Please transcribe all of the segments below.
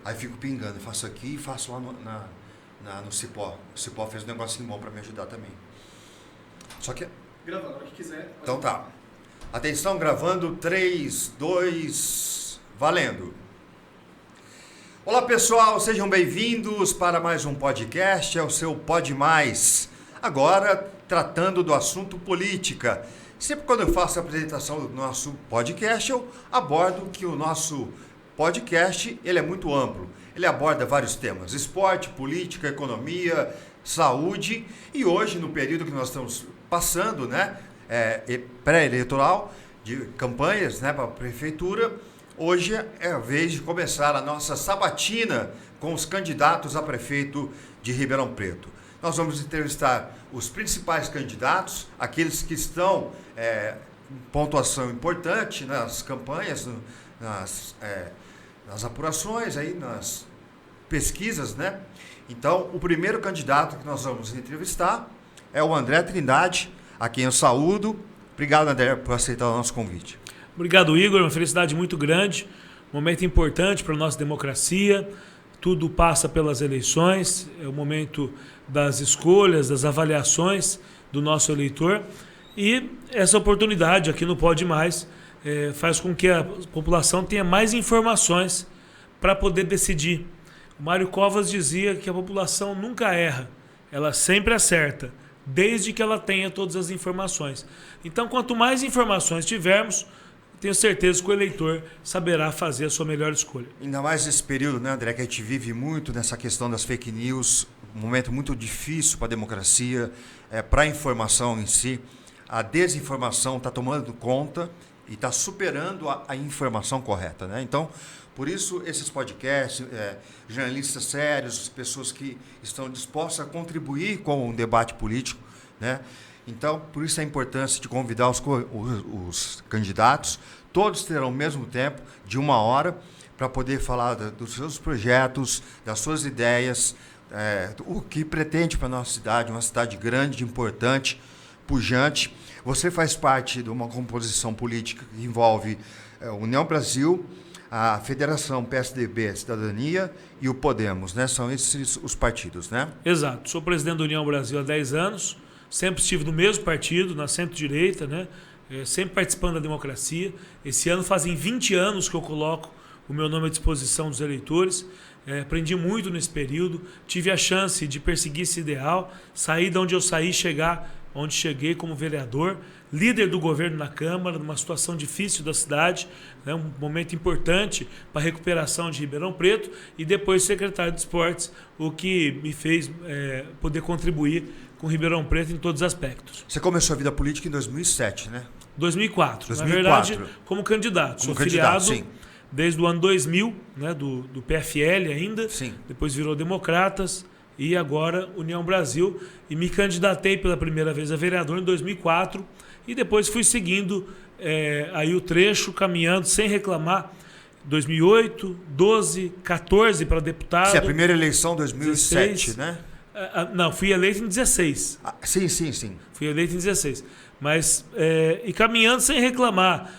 Aí fico pingando, eu faço aqui e faço lá no Cipó. O Cipó fez um negocinho bom para me ajudar também. Só que... Gravando, a hora que quiser. Então tá. Atenção, gravando, 3, 2, valendo. Olá pessoal, sejam bem-vindos para mais um podcast, é o seu Pode Mais. Agora, tratando do assunto política. Sempre quando eu faço a apresentação do nosso podcast, eu abordo que o nosso podcast ele é muito amplo. Ele aborda vários temas, esporte, política, economia, saúde. E hoje, no período que nós estamos passando, né, pré-eleitoral, de campanhas, né, para a prefeitura, hoje é a vez de começar a nossa sabatina com os candidatos a prefeito de Ribeirão Preto. Nós vamos entrevistar os principais candidatos, aqueles que estão em pontuação importante nas campanhas, nas apurações, aí, nas pesquisas, né? Então, o primeiro candidato que nós vamos entrevistar é o André Trindade, a quem eu saúdo. Obrigado, André, por aceitar o nosso convite. Obrigado, Igor. Uma felicidade muito grande, um momento importante para a nossa democracia. Tudo passa pelas eleições, é o momento das escolhas, das avaliações do nosso eleitor. E essa oportunidade aqui no Pode Mais faz com que a população tenha mais informações para poder decidir. O Mário Covas dizia que a população nunca erra, ela sempre acerta, desde que ela tenha todas as informações. Então, quanto mais informações tivermos, tenho certeza que o eleitor saberá fazer a sua melhor escolha. Ainda mais nesse período, né, André, que a gente vive muito nessa questão das fake news, um momento muito difícil para a democracia, para a informação em si. A desinformação está tomando conta e está superando a informação correta, né? Então, por isso, esses podcasts, jornalistas sérios, pessoas que estão dispostas a contribuir com o debate político, né? Então, por isso a importância de convidar os candidatos. Todos terão o mesmo tempo, de 1 hora, para poder falar dos seus projetos, das suas ideias, o que pretende para a nossa cidade, uma cidade grande, importante, pujante. Você faz parte de uma composição política que envolve União Brasil, a Federação PSDB Cidadania e o Podemos, né? São esses os partidos, né? Exato. Sou presidente da União Brasil há 10 anos, sempre estive no mesmo partido, na centro-direita, né? Sempre participando da democracia. Esse ano fazem 20 anos que eu coloco o meu nome à disposição dos eleitores. Aprendi muito nesse período, tive a chance de perseguir esse ideal, sair de onde eu saí, chegar onde cheguei como vereador, líder do governo na Câmara, numa situação difícil da cidade, né, um momento importante para a recuperação de Ribeirão Preto, e depois secretário de Esportes, o que me fez poder contribuir com Ribeirão Preto em todos os aspectos. Você começou a vida política em 2007, né? 2004. Na verdade, como candidato. Sou filiado sim, desde o ano 2000, né, do PFL ainda, sim. Depois virou Democratas e agora União Brasil, e me candidatei pela primeira vez a vereador em 2004 e depois fui seguindo aí o trecho, caminhando sem reclamar, 2008, 12, 14 para deputado. Sim, a primeira eleição 2007, 16, né? Não, fui eleito em 16. Sim. Fui eleito em 16. Mas, e caminhando sem reclamar,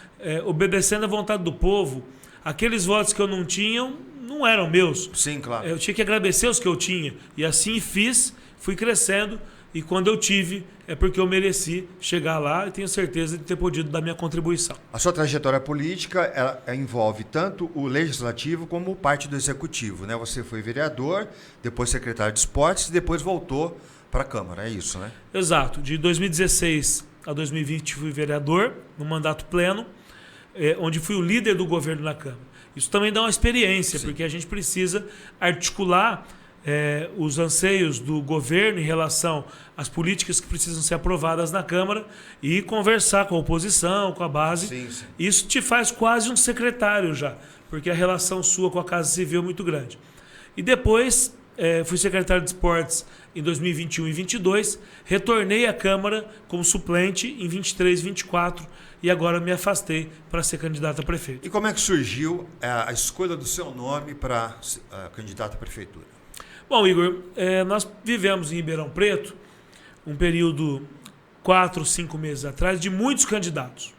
obedecendo à vontade do povo, aqueles votos que eu não tinha não eram meus. Sim, claro. Eu tinha que agradecer os que eu tinha. E assim fiz, fui crescendo. E quando eu tive, é porque eu mereci chegar lá e tenho certeza de ter podido dar minha contribuição. A sua trajetória política ela envolve tanto o legislativo como parte do executivo, né? Você foi vereador, depois secretário de esportes e depois voltou para a Câmara, é isso, né? Exato. De 2016 a 2020 fui vereador, no mandato pleno, onde fui o líder do governo na Câmara. Isso também dá uma experiência, sim, porque a gente precisa articular os anseios do governo em relação às políticas que precisam ser aprovadas na Câmara e conversar com a oposição, com a base. Sim, sim. Isso te faz quase um secretário já, porque a relação sua com a Casa Civil é muito grande. E depois fui secretário de Esportes em 2021 e 2022, retornei à Câmara como suplente em 23 e 24 e agora me afastei para ser candidato a prefeito. E como é que surgiu a escolha do seu nome para candidato à prefeitura? Bom, Igor, nós vivemos em Ribeirão Preto um período, 4, 5 meses atrás, de muitos candidatos.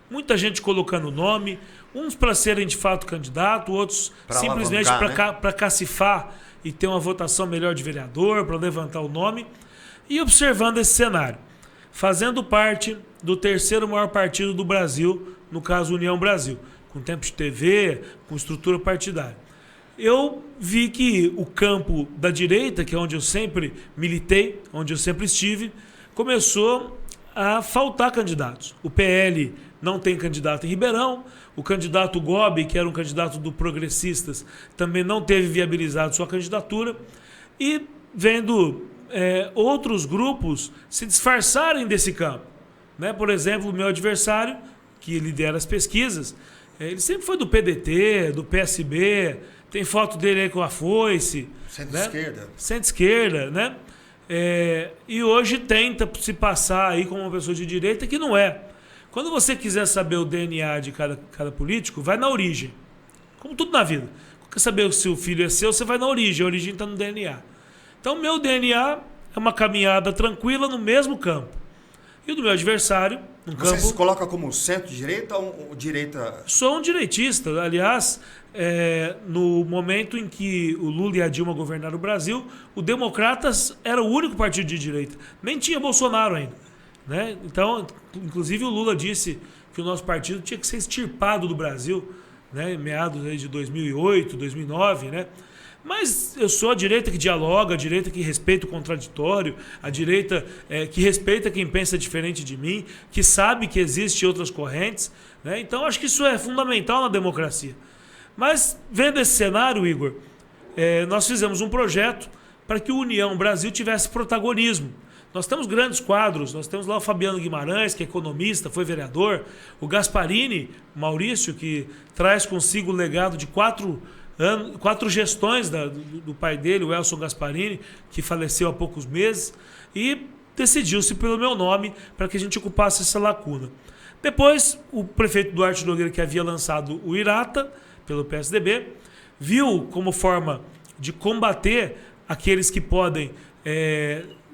Muita gente colocando nome, Uns para serem de fato candidato, outros Pra simplesmente alavancar, para cacifar e ter uma votação melhor de vereador, para levantar o nome. E observando esse cenário, fazendo parte do terceiro maior partido do Brasil, no caso União Brasil, com tempo de TV, com estrutura partidária. Eu vi que o campo da direita, que é onde eu sempre militei, onde eu sempre estive, começou a faltar candidatos. O PL não tem candidato em Ribeirão, o candidato Gobi, que era um candidato do Progressistas, também não teve viabilizado sua candidatura, e vendo outros grupos se disfarçarem desse campo. Né? Por exemplo, o meu adversário, que lidera as pesquisas, ele sempre foi do PDT, do PSB, tem foto dele aí com a foice. Centro-esquerda. Né? Centro-esquerda, né? E hoje tenta se passar aí como uma pessoa de direita que não é. Quando você quiser saber o DNA de cada político, vai na origem. Como tudo na vida. Quer saber se o filho é seu, você vai na origem. A origem está no DNA. Então, meu DNA é uma caminhada tranquila no mesmo campo. E o do meu adversário, no campo... Você se coloca como centro-direita ou direita? Sou um direitista. Aliás, no momento em que o Lula e a Dilma governaram o Brasil, o Democratas era o único partido de direita. Nem tinha Bolsonaro ainda. Né? Então, inclusive, o Lula disse que o nosso partido tinha que ser extirpado do Brasil, né? Em meados de 2008, 2009, né? Mas eu sou a direita que dialoga, a direita que respeita o contraditório, a direita que respeita quem pensa diferente de mim, que sabe que existem outras correntes. Né? Então, acho que isso é fundamental na democracia. Mas, vendo esse cenário, Igor, nós fizemos um projeto para que o União Brasil tivesse protagonismo. Nós temos grandes quadros, nós temos lá o Fabiano Guimarães, que é economista, foi vereador, o Gasparini, Maurício, que traz consigo o legado de 4 gestões do pai dele, o Elson Gasparini, que faleceu há poucos meses, e decidiu-se pelo meu nome para que a gente ocupasse essa lacuna. Depois, o prefeito Duarte Nogueira, que havia lançado o Irata, pelo PSDB, viu como forma de combater aqueles que podem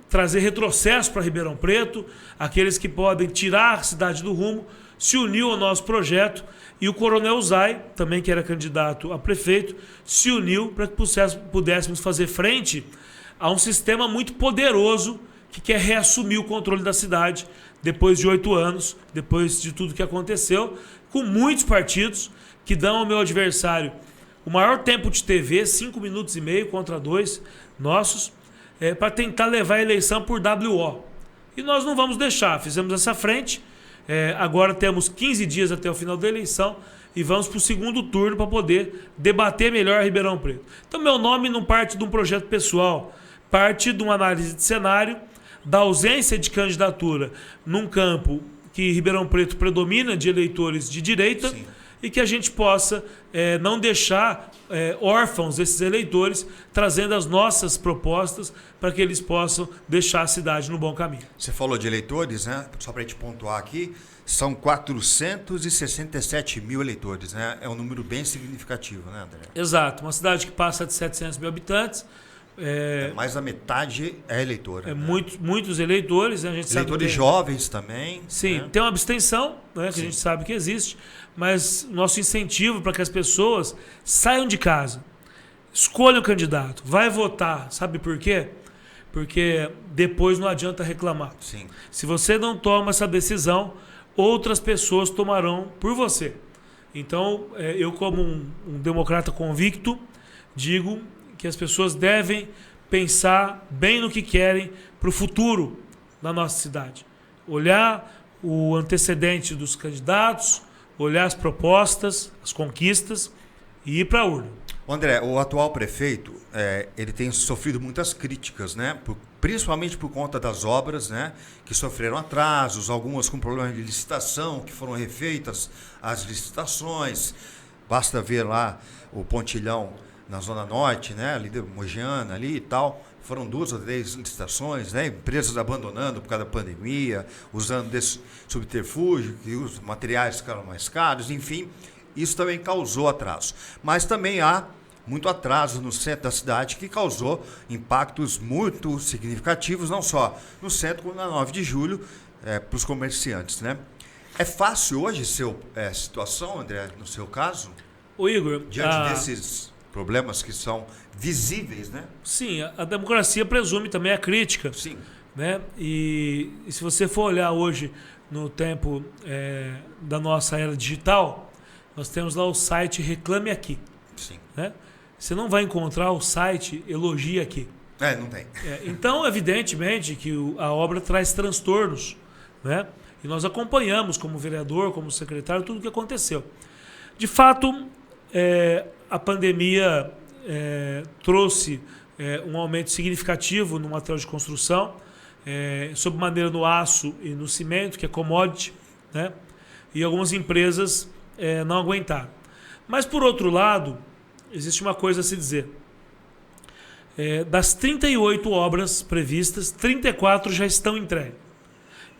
trazer retrocesso para Ribeirão Preto, aqueles que podem tirar a cidade do rumo, se uniu ao nosso projeto, e o Coronel Zay, também que era candidato a prefeito, se uniu para que pudéssemos fazer frente a um sistema muito poderoso que quer reassumir o controle da cidade depois de 8 anos, depois de tudo que aconteceu, com muitos partidos que dão ao meu adversário o maior tempo de TV, 5 minutos e meio contra 2 nossos, para tentar levar a eleição por WO. E nós não vamos deixar, fizemos essa frente. Agora temos 15 dias até o final da eleição e vamos para o segundo turno para poder debater melhor Ribeirão Preto. Então, meu nome não parte de um projeto pessoal, parte de uma análise de cenário, da ausência de candidatura num campo que Ribeirão Preto predomina de eleitores de direita. Sim. E que a gente possa não deixar órfãos esses eleitores, trazendo as nossas propostas para que eles possam deixar a cidade no bom caminho. Você falou de eleitores, né? Só para a gente pontuar aqui, são 467 mil eleitores, né? É um número bem significativo, né, André? Exato, uma cidade que passa de 700 mil habitantes. Mais da metade é eleitora. Né? Muitos eleitores. Né? A gente eleitores jovens também. Sim, né? Tem uma abstenção, né, que a gente sabe que existe, mas nosso incentivo para que as pessoas saiam de casa, escolham o candidato, vai votar. Sabe por quê? Porque depois não adianta reclamar. Sim. Se você não toma essa decisão, outras pessoas tomarão por você. Então, eu como um democrata convicto, digo que as pessoas devem pensar bem no que querem para o futuro da nossa cidade. Olhar o antecedente dos candidatos, olhar as propostas, as conquistas e ir para a urna. André, o atual prefeito, ele tem sofrido muitas críticas, né? Principalmente por conta das obras, né? Que sofreram atrasos, algumas com problemas de licitação, que foram refeitas as licitações. Basta ver lá o pontilhão na Zona Norte, né? Ali de Mogiana ali e tal. Foram 2 ou 3 licitações, né? Empresas abandonando por causa da pandemia, usando desse subterfúgio, que os materiais ficaram mais caros, enfim. Isso também causou atraso. Mas também há muito atraso no centro da cidade, que causou impactos muito significativos, não só no centro, como na 9 de julho, para os comerciantes, né? É fácil hoje a situação, André, no seu caso? Ô Igor, Diante desses problemas que são visíveis, né? Sim, a democracia presume também a crítica. Sim. Né? E se você for olhar hoje no tempo da nossa era digital, nós temos lá o site Reclame Aqui. Sim. Né? Você não vai encontrar o site Elogie Aqui. Não tem. Então, evidentemente, que a obra traz transtornos. Né? E nós acompanhamos, como vereador, como secretário, tudo o que aconteceu. De fato, a pandemia trouxe um aumento significativo no material de construção, sob maneira no aço e no cimento, que é commodity, né? E algumas empresas não aguentaram. Mas, por outro lado, existe uma coisa a se dizer. Das 38 obras previstas, 34 já estão entregues.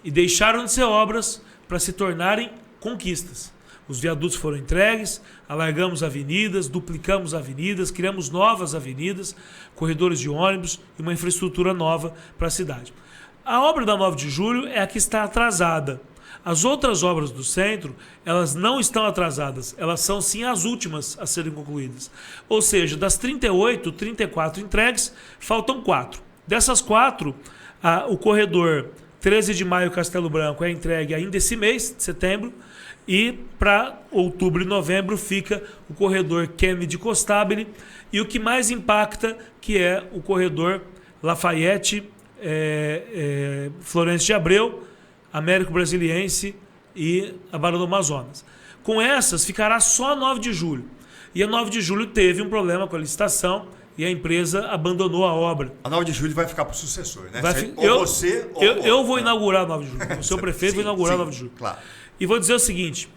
E deixaram de ser obras para se tornarem conquistas. Os viadutos foram entregues, alargamos avenidas, duplicamos avenidas, criamos novas avenidas, corredores de ônibus e uma infraestrutura nova para a cidade. A obra da 9 de julho é a que está atrasada. As outras obras do centro, elas não estão atrasadas, elas são sim as últimas a serem concluídas. Ou seja, das 38, 34 entregues, faltam 4. Dessas 4, o corredor 13 de maio Castelo Branco é entregue ainda esse mês, de setembro, e para outubro e novembro fica o corredor Kennedy Costabile e o que mais impacta, que é o corredor Lafayette, Florencio de Abreu, Américo Brasiliense e a Barra do Amazonas. Com essas, ficará só a 9 de julho. E a 9 de julho teve um problema com a licitação e a empresa abandonou a obra. A 9 de julho vai ficar para o sucessor, né? Eu vou inaugurar a 9 de julho. O seu prefeito vai inaugurar a 9 de julho. Claro. E vou dizer o seguinte,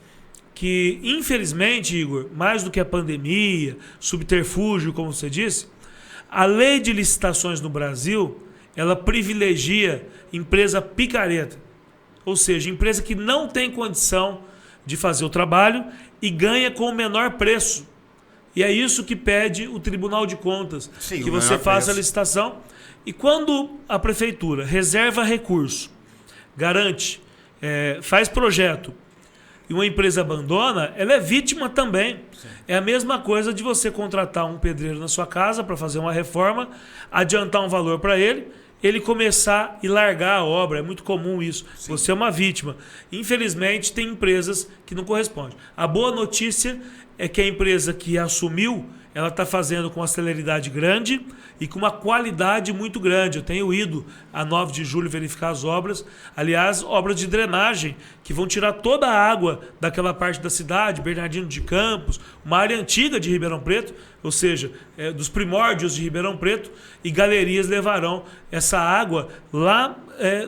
que infelizmente, Igor, mais do que a pandemia, subterfúgio, como você disse, a lei de licitações no Brasil, ela privilegia empresa picareta. Ou seja, empresa que não tem condição de fazer o trabalho e ganha com o menor preço. E é isso que pede o Tribunal de Contas, sim, que você faça a licitação. E quando a prefeitura reserva recurso, garante, faz projeto e uma empresa abandona, ela é vítima também. Sim. É a mesma coisa de você contratar um pedreiro na sua casa para fazer uma reforma, adiantar um valor para ele começar e largar a obra. É muito comum isso. Sim. Você é uma vítima. Infelizmente, tem empresas que não correspondem. A boa notícia é que a empresa que assumiu, ela está fazendo com uma celeridade grande e com uma qualidade muito grande. Eu tenho ido a 9 de julho verificar as obras. Aliás, obras de drenagem, que vão tirar toda a água daquela parte da cidade, Bernardino de Campos, uma área antiga de Ribeirão Preto, ou seja, dos primórdios de Ribeirão Preto, e galerias levarão essa água lá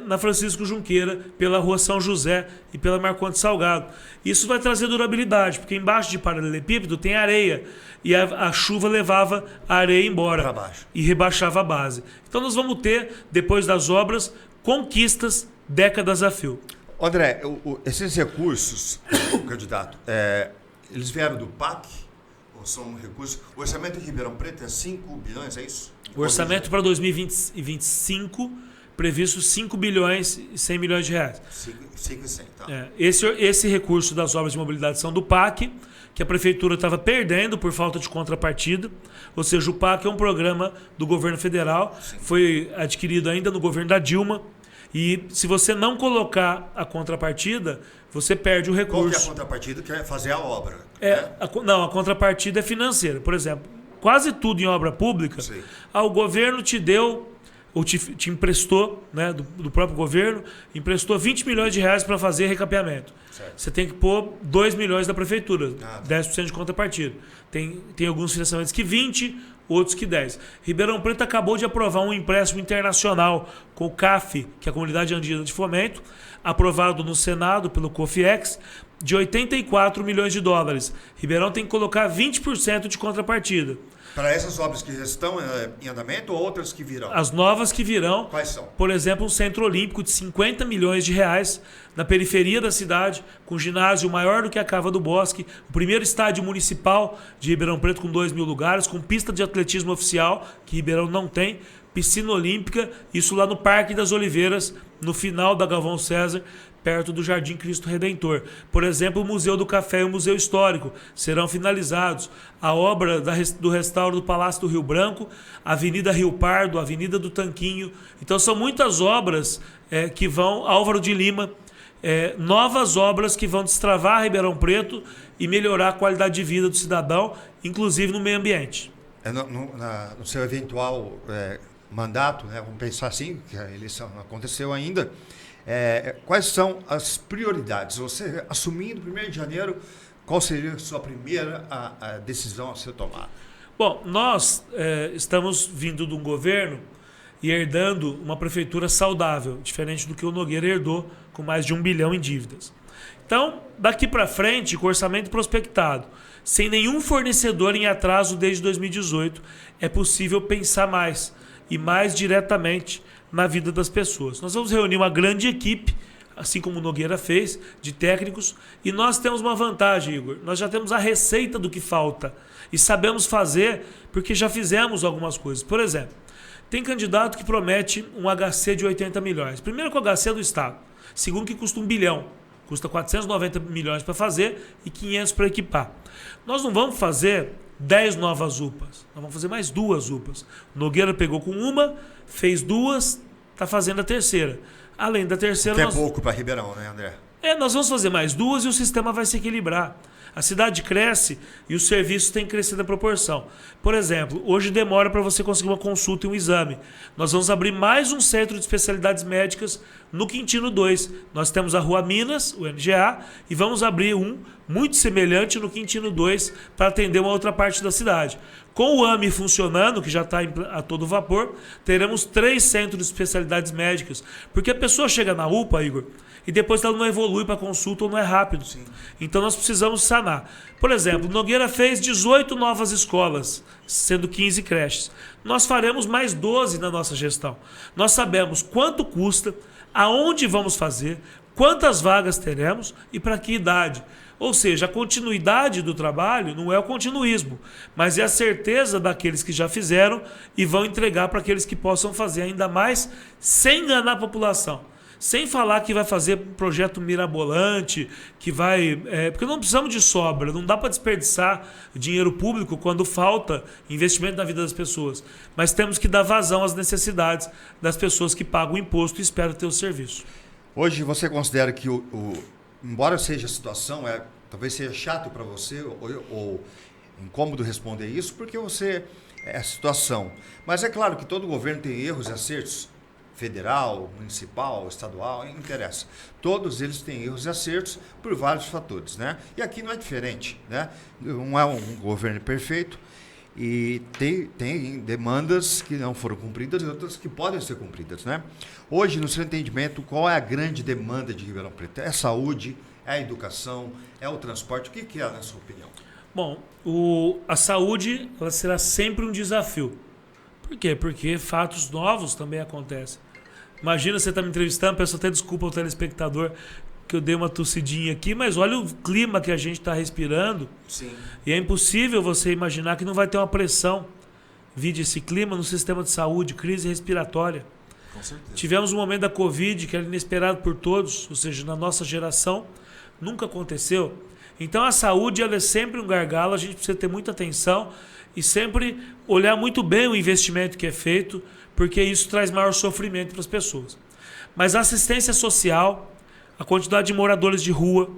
na Francisco Junqueira, pela Rua São José e pela Marcondes Salgado. Isso vai trazer durabilidade, porque embaixo de paralelepípedo tem areia, e a chuva levava a areia embora e rebaixava a base. Então nós vamos ter, depois das obras, conquistas décadas a fio. André, esses recursos, candidato, eles vieram do PAC? Ou são recursos? O orçamento de Ribeirão Preto é 5 bilhões, é isso? O orçamento para 2025 previsto 5 bilhões e 100 milhões de reais. 5 e 100, tá. Esse recurso das obras de mobilidade são do PAC, que a prefeitura estava perdendo por falta de contrapartida. Ou seja, o PAC é um programa do governo federal, sim, foi adquirido ainda no governo da Dilma. E se você não colocar a contrapartida, você perde o recurso. Qual que é a contrapartida? Que é fazer a obra. Não, a contrapartida é financeira. Por exemplo, quase tudo em obra pública, o governo te deu, ou te emprestou, né, do próprio governo, emprestou 20 milhões de reais para fazer recapeamento. Certo. Você tem que pôr 2 milhões da prefeitura, 10% de contrapartida. Tem alguns financiamentos que 20, outros que 10. Ribeirão Preto acabou de aprovar um empréstimo internacional com o CAF, que é a Comunidade Andina de Fomento, aprovado no Senado pelo COFIEX, de 84 milhões de dólares. Ribeirão tem que colocar 20% de contrapartida. Para essas obras que já estão em andamento ou outras que virão? As novas que virão. Quais são? Por exemplo, um centro olímpico de 50 milhões de reais na periferia da cidade, com ginásio maior do que a Cava do Bosque, o primeiro estádio municipal de Ribeirão Preto com 2.000 lugares, com pista de atletismo oficial, que Ribeirão não tem, piscina olímpica, isso lá no Parque das Oliveiras, no final da Galvão César, perto do Jardim Cristo Redentor. Por exemplo, o Museu do Café e o Museu Histórico serão finalizados. A obra do restauro do Palácio do Rio Branco, Avenida Rio Pardo, Avenida do Tanquinho. Então são muitas obras que vão, Álvaro de Lima, novas obras que vão destravar Ribeirão Preto e melhorar a qualidade de vida do cidadão, inclusive no meio ambiente. No seu eventual mandato, né, vamos pensar assim, que a eleição não aconteceu ainda, quais são as prioridades? Você, assumindo 1º de janeiro, qual seria a sua primeira decisão a ser tomada? Bom, nós estamos vindo de um governo e herdando uma prefeitura saudável, diferente do que o Nogueira herdou, com mais de 1 bilhão em dívidas. Então, daqui para frente, com orçamento prospectado, sem nenhum fornecedor em atraso desde 2018, é possível pensar mais e mais diretamente na vida das pessoas. Nós vamos reunir uma grande equipe, assim como o Nogueira fez, de técnicos, e nós temos uma vantagem, Igor. Nós já temos a receita do que falta e sabemos fazer porque já fizemos algumas coisas. Por exemplo, tem candidato que promete um HC de 80 milhões. Primeiro que o HC é do Estado. Segundo que custa 1 bilhão. Custa 490 milhões para fazer e 500 para equipar. Nós não vamos fazer 10 novas UPAs. Nós vamos fazer mais 2 UPAs. O Nogueira pegou com uma, fez 2, está fazendo a terceira. Além da terceira... Que é pouco para Ribeirão, né, André? Nós vamos fazer mais 2 e o sistema vai se equilibrar. A cidade cresce e os serviços têm crescido em proporção. Por exemplo, hoje demora para você conseguir uma consulta e um exame. Nós vamos abrir mais um centro de especialidades médicas no Quintino 2. Nós temos a Rua Minas, o NGA, e vamos abrir um muito semelhante no Quintino 2 para atender uma outra parte da cidade. Com o AME funcionando, que já está a todo vapor, teremos 3 centros de especialidades médicas. Porque a pessoa chega na UPA, Igor, e depois ela não evolui para consulta ou não é rápido. Sim. Então nós precisamos sanar. Por exemplo, Nogueira fez 18 novas escolas, sendo 15 creches. Nós faremos mais 12 na nossa gestão. Nós sabemos quanto custa, aonde vamos fazer, quantas vagas teremos e para que idade. Ou seja, a continuidade do trabalho não é o continuismo, mas é a certeza daqueles que já fizeram e vão entregar para aqueles que possam fazer ainda mais, sem enganar a população. Sem falar que vai fazer projeto mirabolante, que vai... porque não precisamos de sobra, não dá para desperdiçar dinheiro público quando falta investimento na vida das pessoas. Mas temos que dar vazão às necessidades das pessoas que pagam o imposto e esperam ter o serviço. Hoje você considera que, embora seja a situação, talvez seja chato para você ou incômodo responder isso, porque você é a situação. Mas é claro que todo governo tem erros e acertos. Federal, municipal, estadual, não interessa. Todos eles têm erros e acertos por vários fatores, né? E aqui não é diferente, né? Não é um governo perfeito e tem demandas que não foram cumpridas e outras que podem ser cumpridas, né? Hoje, no seu entendimento, qual é a grande demanda de Ribeirão Preto? É a saúde, é a educação, é o transporte? O que é, na sua opinião? Bom, a saúde ela será sempre um desafio. Por quê? Porque fatos novos também acontecem. Imagina você estar me entrevistando, peço até desculpa ao telespectador que eu dei uma tossidinha aqui, mas olha o clima que a gente está respirando. Sim. E é impossível você imaginar que não vai ter uma pressão, vide esse clima, no sistema de saúde, crise respiratória. Com certeza. Tivemos um momento da Covid que era inesperado por todos, ou seja, na nossa geração, nunca aconteceu. Então a saúde ela é sempre um gargalo, a gente precisa ter muita atenção e sempre olhar muito bem o investimento que é feito, porque isso traz maior sofrimento para as pessoas. Mas a assistência social, a quantidade de moradores de rua,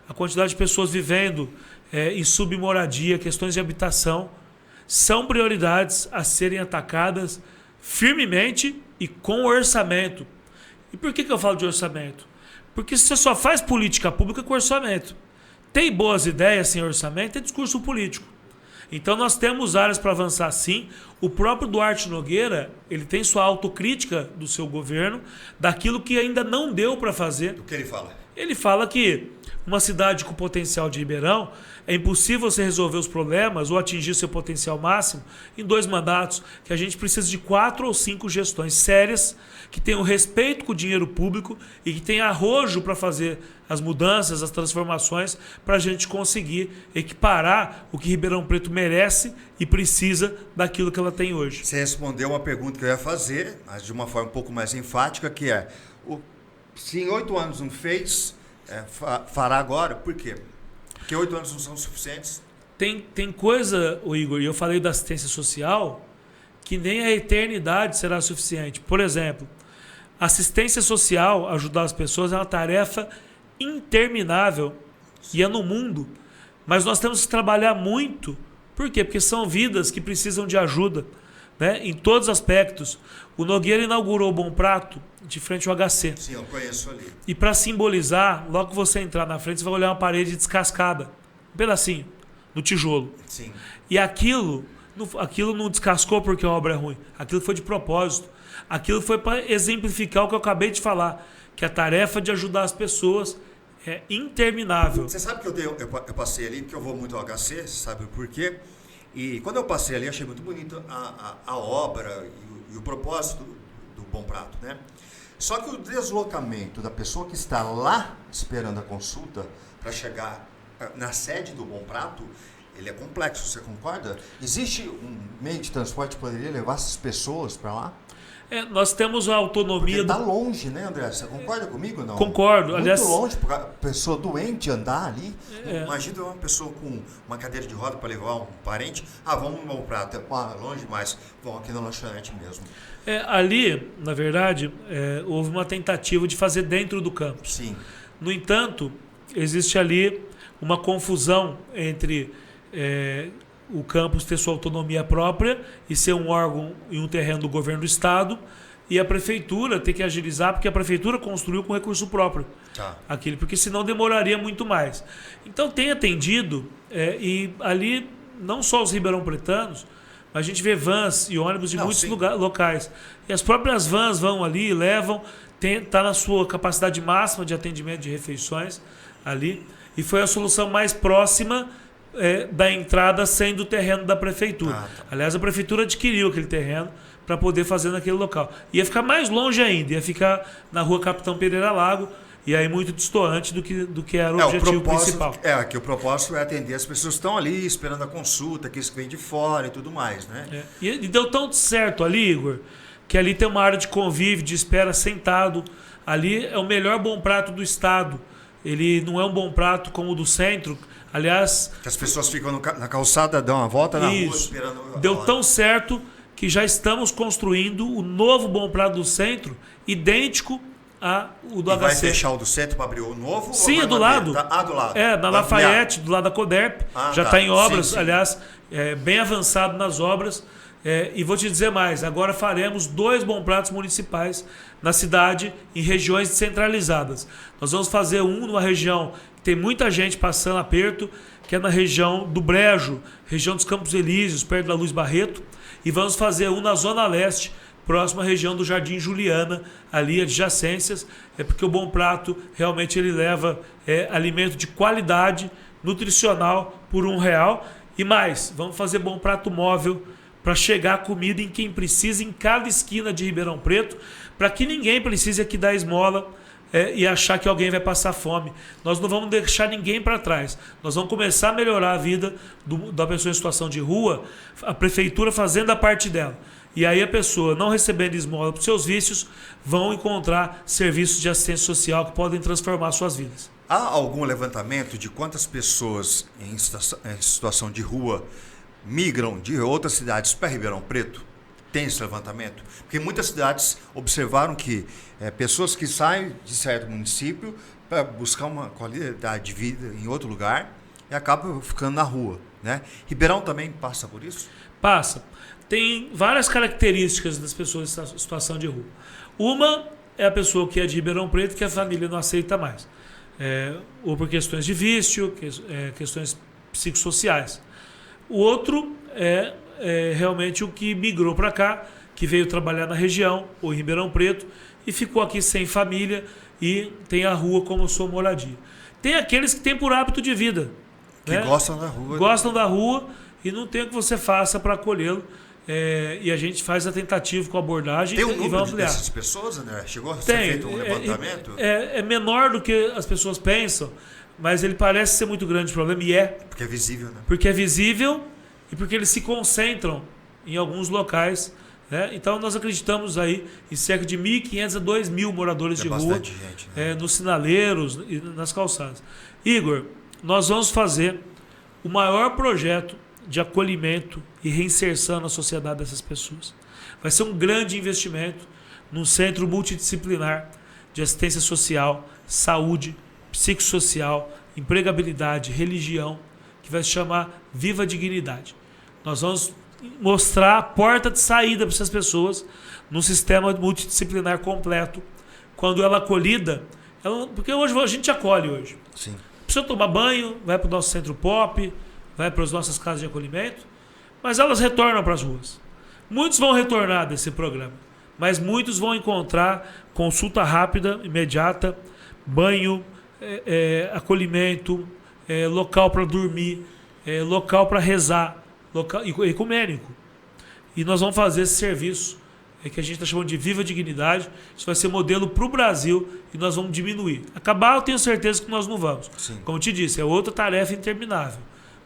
a quantidade de pessoas vivendo em submoradia, questões de habitação, são prioridades a serem atacadas firmemente e com orçamento. E por que eu falo de orçamento? Porque você só faz política pública com orçamento. Tem boas ideias sem orçamento, é discurso político. Então nós temos áreas para avançar sim. O próprio Duarte Nogueira, ele tem sua autocrítica do seu governo, daquilo que ainda não deu para fazer. O que ele fala? Ele fala que uma cidade com potencial de Ribeirão, é impossível você resolver os problemas ou atingir seu potencial máximo em 2 mandatos, que a gente precisa de 4 ou 5 gestões sérias, que tenham respeito com o dinheiro público e que tenham arrojo para fazer as mudanças, as transformações, para a gente conseguir equiparar o que Ribeirão Preto merece e precisa daquilo que ela tem hoje. Você respondeu uma pergunta que eu ia fazer, mas de uma forma um pouco mais enfática, que é Se em 8 anos não fez, fará agora. Por quê? Porque 8 anos não são suficientes. Tem coisa, o Igor, e eu falei da assistência social, que nem a eternidade será suficiente. Por exemplo, assistência social, ajudar as pessoas, é uma tarefa interminável e é no mundo. Mas nós temos que trabalhar muito. Por quê? Porque são vidas que precisam de ajuda, né? Em todos os aspectos. O Nogueira inaugurou o Bom Prato de frente ao HC. Sim, eu conheço ali. E para simbolizar, logo que você entrar na frente, você vai olhar uma parede descascada. Um pedacinho, do tijolo. Sim. E aquilo não descascou porque a obra é ruim. Aquilo foi de propósito. Aquilo foi para exemplificar o que eu acabei de falar. Que a tarefa de ajudar as pessoas é interminável. Você sabe que eu passei ali, porque eu vou muito ao HC, você sabe por quê? E quando eu passei ali, achei muito bonito a obra e o propósito do Bom Prato, né? Só que o deslocamento da pessoa que está lá esperando a consulta para chegar na sede do Bom Prato, ele é complexo, você concorda? Existe um meio de transporte que poderia levar essas pessoas para lá? Nós temos a autonomia... Porque está longe, né, André? Você concorda comigo ou não? Concordo. Muito aliás, longe para a pessoa doente andar ali. Imagina uma pessoa com uma cadeira de roda para levar um parente. Vamos no Bom Prato. Longe demais. Vamos aqui na lanchonete mesmo. Ali, na verdade, houve uma tentativa de fazer dentro do campus. Sim. No entanto, existe ali uma confusão entre o campus ter sua autonomia própria e ser um órgão e um terreno do governo do estado, e a prefeitura ter que agilizar, porque a prefeitura construiu com recurso próprio aquele, porque senão demoraria muito mais. Então tem atendido, e ali não só os ribeirão-pretanos, mas a gente vê vans e ônibus de muitos locais. E as próprias vans vão ali e levam, está na sua capacidade máxima de atendimento de refeições ali, e foi a solução mais próxima da entrada sem do terreno da prefeitura. Aliás, a prefeitura adquiriu aquele terreno para poder fazer naquele local. Ia ficar mais longe ainda, ia ficar na rua Capitão Pereira Lago, e aí muito distante do que era o objetivo principal. Que o propósito é atender as pessoas que estão ali esperando a consulta, que isso vem de fora e tudo mais, né? E deu tão certo ali, Igor, que ali tem uma área de convívio, de espera sentado. Ali é o melhor Bom Prato do estado. Ele não é um Bom Prato como o do centro. Aliás... Que as pessoas ficam na calçada, dão uma volta na rua esperando... Deu tão certo que já estamos construindo o novo Bom Prato do centro, idêntico ao do HC. Vai fechar o do centro para abrir o novo? Sim, é do lado. Do lado. Na Lafayette, do lado da Coderp. Já está em obras, sim. Aliás, bem avançado nas obras. E vou te dizer mais, agora faremos 2 Bom Pratos municipais na cidade, em regiões descentralizadas. Nós vamos fazer um numa região que tem muita gente passando aperto, que é na região do Brejo, região dos Campos Elíseos, perto da Luz Barreto, e vamos fazer um na Zona Leste, próxima à região do Jardim Juliana, ali adjacências, porque o Bom Prato realmente ele leva alimento de qualidade, nutricional, por R$1. E mais, vamos fazer Bom Prato móvel, para chegar a comida em quem precisa, em cada esquina de Ribeirão Preto, para que ninguém precise aqui dar esmola e achar que alguém vai passar fome. Nós não vamos deixar ninguém para trás. Nós vamos começar a melhorar a vida da pessoa em situação de rua, a prefeitura fazendo a parte dela. E aí a pessoa, não recebendo esmola por seus vícios, vão encontrar serviços de assistência social que podem transformar suas vidas. Há algum levantamento de quantas pessoas em situação de rua migram de outras cidades para Ribeirão Preto? Tem esse levantamento? Porque muitas cidades observaram que pessoas que saem de certo município para buscar uma qualidade de vida em outro lugar e acabam ficando na rua, né? Ribeirão também passa por isso? Passa. Tem várias características das pessoas em situação de rua. Uma é a pessoa que é de Ribeirão Preto que a família não aceita mais. Ou por questões de vício, questões psicossociais. O outro é realmente o que migrou para cá, que veio trabalhar na região, ou em Ribeirão Preto, e ficou aqui sem família e tem a rua como sua moradia. Tem aqueles que têm por hábito de vida. Que gostam da rua. Gostam da rua e não tem o que você faça para acolhê-lo. E a gente faz a tentativa com a abordagem. Tem um número dessas pessoas, André? Chegou a ser feito um levantamento? É menor do que as pessoas pensam, mas ele parece ser muito grande o problema, e Porque é visível, né? Porque é visível e porque eles se concentram em alguns locais Né? Então nós acreditamos aí em cerca de 1.500 a 2.000 moradores de rua, gente, né? nos sinaleiros e nas calçadas. Igor, nós vamos fazer o maior projeto de acolhimento e reinserção na sociedade dessas pessoas. Vai ser um grande investimento num centro multidisciplinar de assistência social, saúde, psicossocial, empregabilidade, religião, que vai se chamar Viva Dignidade. Nós vamos mostrar a porta de saída para essas pessoas num sistema multidisciplinar completo. Quando ela é acolhida, porque hoje a gente acolhe hoje. Sim. Precisa tomar banho, vai para o nosso centro pop, vai para as nossas casas de acolhimento, mas elas retornam para as ruas. Muitos vão retornar desse programa, mas muitos vão encontrar consulta rápida, imediata, banho, acolhimento, local para dormir, local para rezar, local ecumênico. E nós vamos fazer esse serviço que a gente está chamando de Viva Dignidade. Isso vai ser modelo para o Brasil e nós vamos diminuir. Acabar, eu tenho certeza que nós não vamos. Sim. Como eu te disse, é outra tarefa interminável.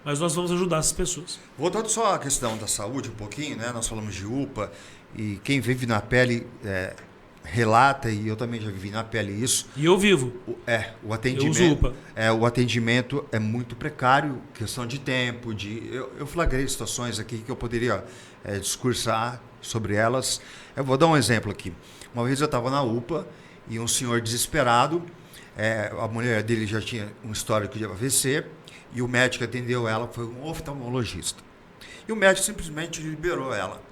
Mas nós vamos ajudar essas pessoas. Voltando só à questão da saúde um pouquinho, né? Nós falamos de UPA e quem vive na pele relata, e eu também já vivi na pele isso. E eu vivo. O atendimento. Eu uso UPA. O atendimento é muito precário, questão de tempo, eu flagrei situações aqui que eu poderia discursar sobre elas. Eu vou dar um exemplo aqui. Uma vez eu estava na UPA e um senhor desesperado, a mulher dele já tinha um histórico de AVC, e o médico atendeu ela, foi um oftalmologista. E o médico simplesmente liberou ela.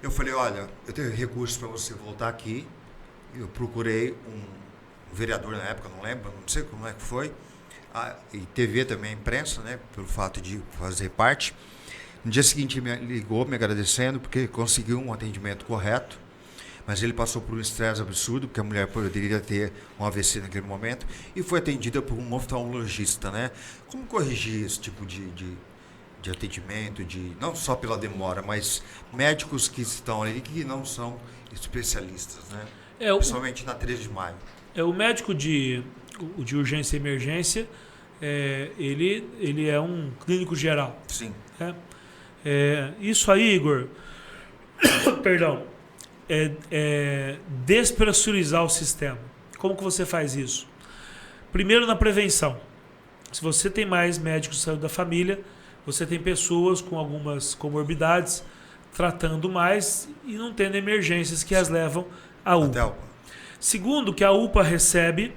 Eu falei, olha, eu tenho recursos para você voltar aqui. Eu procurei um vereador na época, não lembro, não sei como é que foi, e TV também, imprensa, né, pelo fato de fazer parte. No dia seguinte ele me ligou me agradecendo porque conseguiu um atendimento correto, mas ele passou por um estresse absurdo, porque a mulher poderia ter um AVC naquele momento, e foi atendida por um oftalmologista, né? Como corrigir esse tipo de atendimento, não só pela demora, mas médicos que estão ali que não são especialistas, né? Principalmente na 13 de maio. O médico de urgência e emergência, ele é um clínico geral. Sim. Isso aí, Igor, perdão, despressurizar o sistema. Como que você faz isso? Primeiro, na prevenção. Se você tem mais médicos de saúde da família, você tem pessoas com algumas comorbidades tratando mais e não tendo emergências que as levam à UPA. Segundo, que a UPA recebe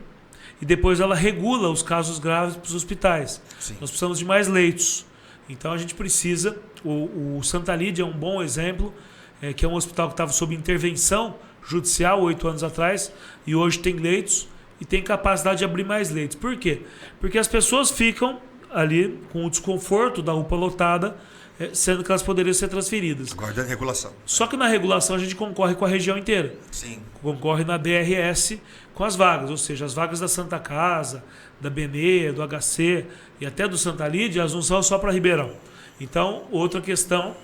e depois ela regula os casos graves para os hospitais. Sim. Nós precisamos de mais leitos. Então a gente precisa, o Santa Lídia é um bom exemplo, que é um hospital que estava sob intervenção judicial 8 anos atrás e hoje tem leitos e tem capacidade de abrir mais leitos. Por quê? Porque as pessoas ficam ali com o desconforto da UPA lotada, sendo que elas poderiam ser transferidas. Guarda a regulação. Só que na regulação a gente concorre com a região inteira. Sim. Concorre na DRS com as vagas, ou seja, as vagas da Santa Casa, da BNE, do HC e até do Santa Lídia, elas não são só para Ribeirão. Então, outra questão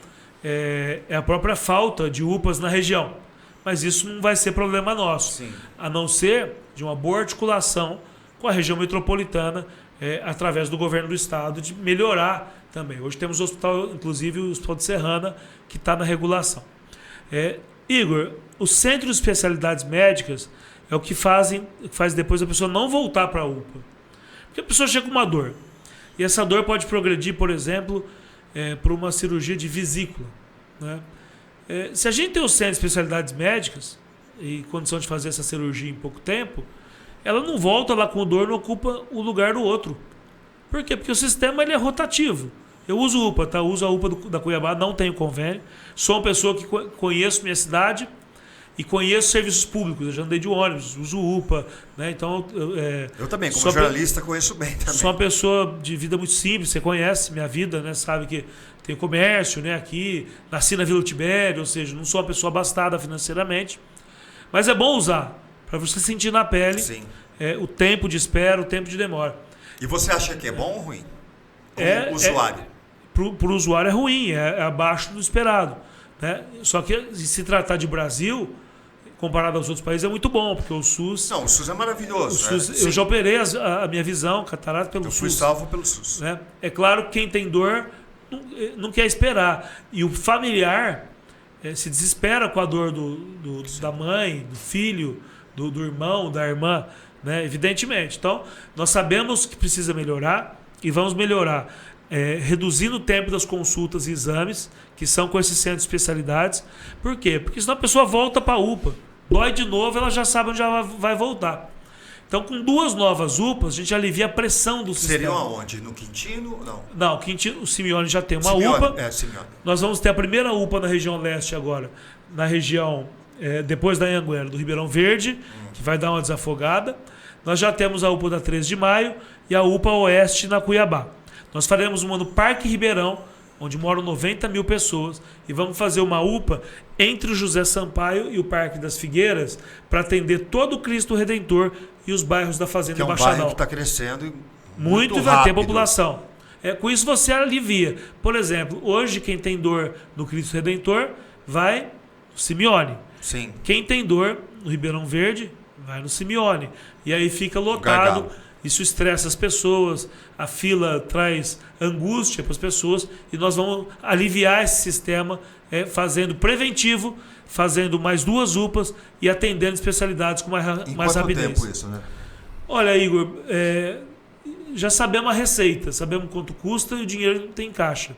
é a própria falta de UPAs na região. Mas isso não vai ser problema nosso. Sim. A não ser de uma boa articulação com a região metropolitana, através do governo do estado, de melhorar também. Hoje temos o hospital, inclusive o Hospital de Serrana, que está na regulação. Igor, o centro de especialidades médicas é o que faz depois a pessoa não voltar para a UPA. Porque a pessoa chega com uma dor. E essa dor pode progredir, por exemplo, para uma cirurgia de vesícula. Né? Se a gente tem o centro de especialidades médicas e condição de fazer essa cirurgia em pouco tempo, ela não volta lá com dor, não ocupa o lugar do outro. Por quê? Porque o sistema ele é rotativo. Eu uso UPA, tá? Eu uso a UPA da Cuiabá, não tenho convênio. Sou uma pessoa que conheço minha cidade e conheço serviços públicos. Eu já andei de ônibus, uso UPA. Né? Então, eu também, como jornalista, conheço bem também. Sou uma pessoa de vida muito simples, você conhece minha vida, né? Sabe que tem comércio, né? Aqui, nasci na Vila Tibério, ou seja, não sou uma pessoa abastada financeiramente. Mas é bom usar, para você sentir na pele o tempo de espera, o tempo de demora. E você acha que é bom ou ruim? Como usuário? Para o usuário é ruim, é abaixo do esperado. Né? Só que se tratar de Brasil, comparado aos outros países, é muito bom, porque o SUS... Não, o SUS é maravilhoso. O SUS, eu já operei a minha visão, catarata, pelo SUS. Eu fui salvo pelo SUS. Né? É claro que quem tem dor não quer esperar. E o familiar se desespera com a dor da mãe, do filho, do irmão, da irmã, né? Evidentemente. Então, nós sabemos que precisa melhorar e vamos melhorar reduzindo o tempo das consultas e exames, que são com esses centros de especialidades. Por quê? Porque senão a pessoa volta para a UPA. Dói de novo, ela já sabe onde ela vai voltar. Então, com 2 novas UPAs, a gente alivia a pressão do sistema. Seriam aonde? No Quintino? Não, Quintino, o Simeone já tem uma UPA. Simeone. Nós vamos ter a primeira UPA na região leste agora, na região, depois da Anhanguera, do Ribeirão Verde, que vai dar uma desafogada. Nós já temos a UPA da 13 de Maio e a UPA Oeste na Cuiabá. Nós faremos uma no Parque Ribeirão, onde moram 90 mil pessoas, e vamos fazer uma UPA entre o José Sampaio e o Parque das Figueiras para atender todo o Cristo Redentor e os bairros da Fazenda e Baixadão. Um bairro que está crescendo muito vai ter população. Com isso você alivia. Por exemplo, hoje quem tem dor no Cristo Redentor vai no Simeone. Sim. Quem tem dor no Ribeirão Verde vai no Simeone. E aí fica lotado. Gargalo. Isso estressa as pessoas, a fila traz angústia para as pessoas e nós vamos aliviar esse sistema fazendo preventivo, fazendo mais 2 UPAs e atendendo especialidades com mais rapidez. Quanto tempo isso, né? Olha, Igor, já sabemos a receita, sabemos quanto custa e o dinheiro não tem caixa.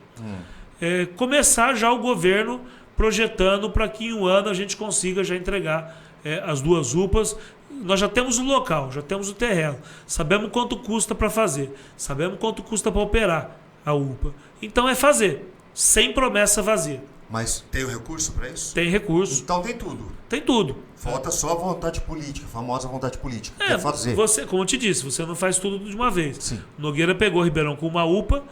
Começar já o governo projetando para que em 1 ano a gente consiga já entregar as 2 UPAs. Nós já temos o local, já temos o terreno, sabemos quanto custa para fazer, sabemos quanto custa para operar a UPA. Então é fazer, sem promessa vazia. Mas tem o recurso para isso? Tem recurso. Então tem tudo. Tem tudo. Falta só a vontade política, a famosa vontade política. Quer fazer. Você, como eu te disse, você não faz tudo de uma vez. Sim. Nogueira pegou Ribeirão com uma UPA,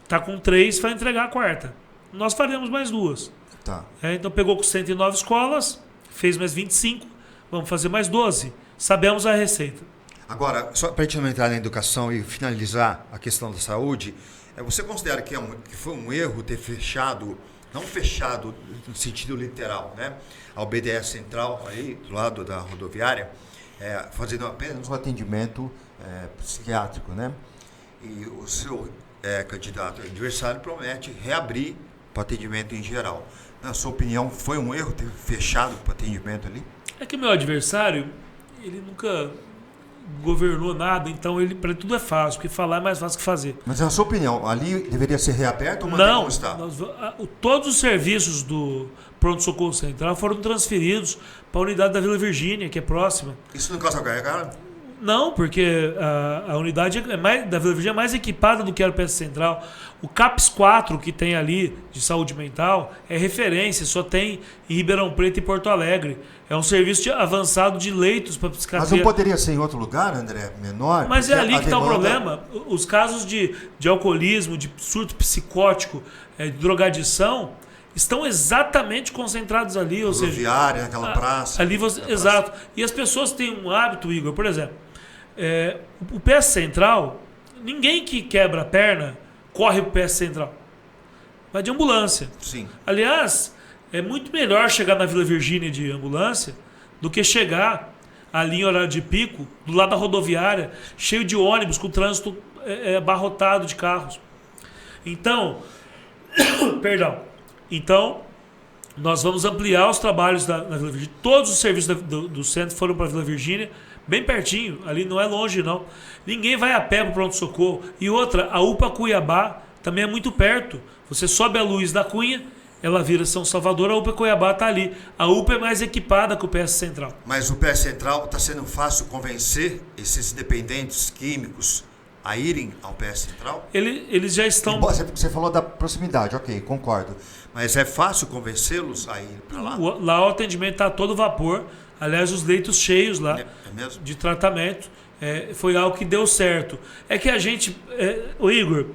está com 3, vai entregar a 4ª. Nós faremos mais 2. Tá. Então pegou com 109 escolas, fez mais 25, vamos fazer mais 12. Sabemos a receita. Agora, só para a gente não entrar na educação e finalizar a questão da saúde, você considera que foi um erro ter fechado, não fechado no sentido literal, né? A UBS Central, aí do lado da rodoviária, fazendo apenas um atendimento psiquiátrico, né? E o seu candidato adversário promete reabrir para atendimento em geral. Na sua opinião, foi um erro ter fechado o atendimento ali? É que o meu adversário, ele nunca governou nada, então para ele tudo é fácil, porque falar é mais fácil que fazer. Mas na sua opinião, ali deveria ser reaberto ou manter como está? Todos os serviços do Pronto-Socorro Central foram transferidos para a unidade da Vila Virgínia, que é próxima. Isso no caso agora? Não, porque a unidade da Vila Virgínia é mais equipada do que era o PS Central. O CAPS 4 que tem ali de saúde mental é referência, só tem em Ribeirão Preto e Porto Alegre. É um serviço avançado de leitos para psiquiatria. Mas não poderia ser em outro lugar, André? Menor? Mas é ali que está o problema. Os casos de alcoolismo, de surto psicótico, de drogadição, estão exatamente concentrados ali. Ou seja, rodoviária, naquela praça. Ali exato. E as pessoas têm um hábito, Igor, por exemplo, o PS Central, ninguém que quebra a perna corre para o PS Central. Vai de ambulância. Sim. Aliás, é muito melhor chegar na Vila Virgínia de ambulância do que chegar ali em horário de pico, do lado da rodoviária, cheio de ônibus, com o trânsito abarrotado de carros. Então, Então, nós vamos ampliar os trabalhos na Vila Virgínia. Todos os serviços do centro foram para a Vila Virgínia, bem pertinho, ali não é longe não. Ninguém vai a pé para o pronto-socorro. E outra, a UPA Cuiabá também é muito perto. Você sobe a Luiz da Cunha, ela vira São Salvador, a UPA Cuiabá está ali. A UPA é mais equipada que o PS Central. Mas o PS Central está sendo fácil convencer esses dependentes químicos a irem ao PS Central? Eles já estão... Você falou da proximidade, ok, concordo. Mas é fácil convencê-los a ir para lá? Lá o atendimento está a todo vapor. Aliás, os leitos cheios lá mesmo? De tratamento. Foi algo que deu certo. É que a gente... Igor,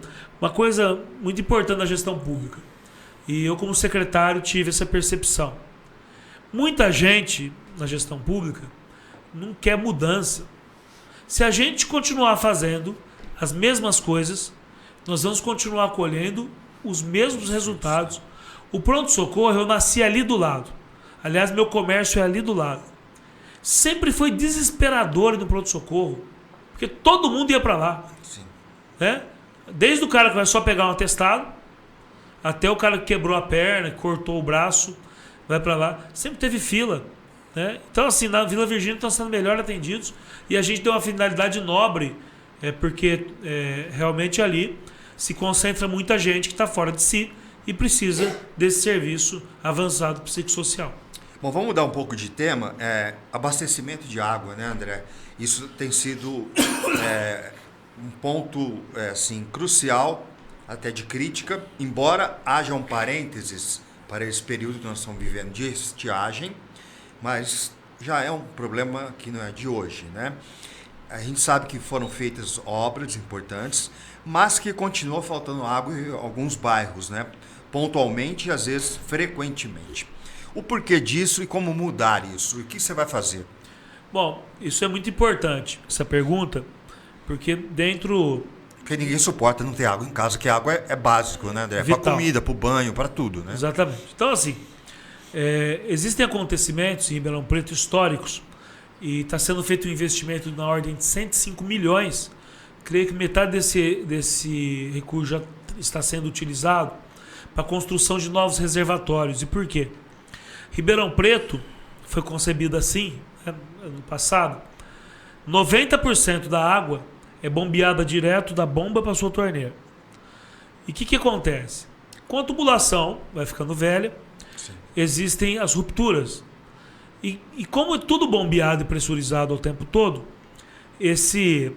uma coisa muito importante na gestão pública. E eu, como secretário, tive essa percepção. Muita gente na gestão pública não quer mudança. Se a gente continuar fazendo as mesmas coisas, nós vamos continuar colhendo os mesmos resultados. O pronto-socorro, eu nasci ali do lado. Aliás, meu comércio é ali do lado. Sempre foi desesperador no pronto-socorro, porque todo mundo ia para lá. Sim. Né? Desde o cara que vai só pegar um atestado, até o cara que quebrou a perna, que cortou o braço. vai para lá. Sempre teve fila. Né? Então, assim, na Vila Virgínia estão sendo melhor atendidos e a gente tem uma finalidade nobre, porque realmente ali se concentra muita gente que está fora de si e precisa desse serviço avançado psicossocial. Bom, vamos mudar um pouco de tema. Abastecimento de água, né, André? Isso tem sido um ponto assim, crucial, até de crítica, embora haja um parênteses para esse período que nós estamos vivendo de estiagem, mas já é um problema que não é de hoje, né? A gente sabe que foram feitas obras importantes, mas que continua faltando água em alguns bairros, né? Pontualmente e às vezes frequentemente. O porquê disso e como mudar isso? E o que você vai fazer? Bom, isso é muito importante, essa pergunta, porque Porque ninguém suporta não ter água em casa, que água é básico, né, André? Para comida, para o banho, para tudo, né? Exatamente. Então, assim, existem acontecimentos em Ribeirão Preto históricos e está sendo feito um investimento na ordem de 105 milhões. Creio que metade desse recurso já está sendo utilizado para a construção de novos reservatórios. E por quê? Ribeirão Preto foi concebido assim, ano passado. 90% da água é bombeada direto da bomba para a sua torneira. E o que acontece? Com a tubulação vai ficando velha, sim, existem as rupturas. E como é tudo bombeado e pressurizado ao tempo todo, esse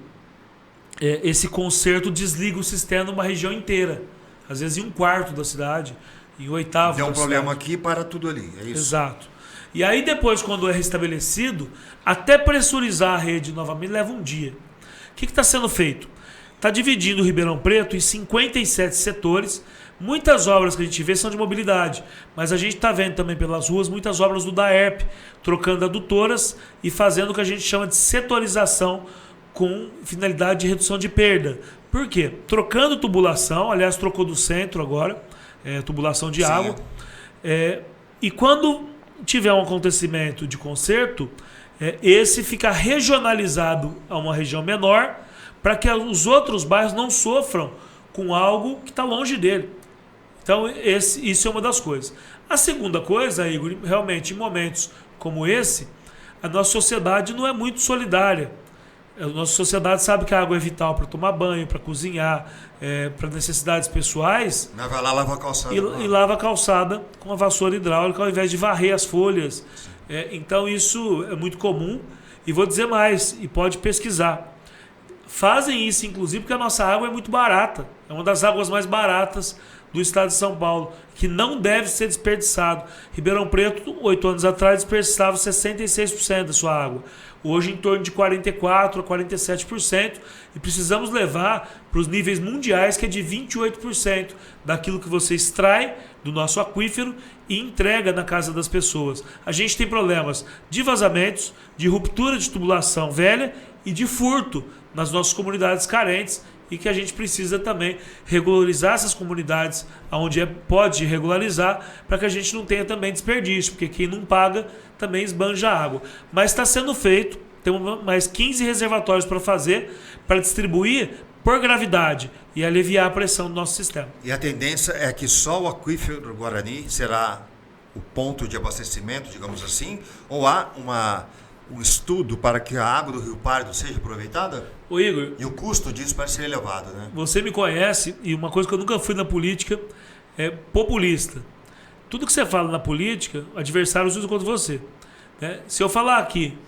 conserto desliga o sistema numa região inteira. Às vezes em 1/4 da cidade, em 1/8 Tem um problema aqui para tudo ali, é isso? Exato. E aí depois, quando é restabelecido, até pressurizar a rede novamente leva um dia. O que está sendo feito? Está dividindo o Ribeirão Preto em 57 setores. Muitas obras que a gente vê são de mobilidade, mas a gente está vendo também pelas ruas muitas obras do DAERP, trocando adutoras e fazendo o que a gente chama de setorização com finalidade de redução de perda. Por quê? Trocando tubulação, aliás, trocou do centro agora, tubulação de água. E quando tiver um acontecimento de conserto, esse fica regionalizado a uma região menor para que os outros bairros não sofram com algo que está longe dele. Então, isso é uma das coisas. A segunda coisa, Igor, realmente, em momentos como esse, a nossa sociedade não é muito solidária. A nossa sociedade sabe que a água é vital para tomar banho, para cozinhar, para necessidades pessoais. Mas vai lá lavar a calçada. E lava a calçada com a vassoura hidráulica ao invés de varrer as folhas. Então, isso é muito comum. E vou dizer mais, e pode pesquisar. Fazem isso, inclusive, porque a nossa água é muito barata. É uma das águas mais baratas do estado de São Paulo, que não deve ser desperdiçado. Ribeirão Preto, 8 anos atrás, desperdiçava 66% da sua água. Hoje, em torno de 44% a 47%. E precisamos levar para os níveis mundiais, que é de 28% daquilo que você extrai do nosso aquífero e entrega na casa das pessoas. A gente tem problemas de vazamentos, de ruptura de tubulação velha e de furto nas nossas comunidades carentes, e que a gente precisa também regularizar essas comunidades onde pode regularizar, para que a gente não tenha também desperdício, porque quem não paga também esbanja a água. Mas está sendo feito, temos mais 15 reservatórios para fazer, para distribuir por gravidade e aliviar a pressão do nosso sistema. E a tendência é que só o aquífero Guarani será o ponto de abastecimento, digamos assim, ou há um estudo para que a água do Rio Pardo seja aproveitada? Ô Igor, e o custo disso parece ser elevado, né? Você me conhece, e uma coisa que eu nunca fui na política é populista. Tudo que você fala na política, adversários usam contra você. Né? Se eu falar aqui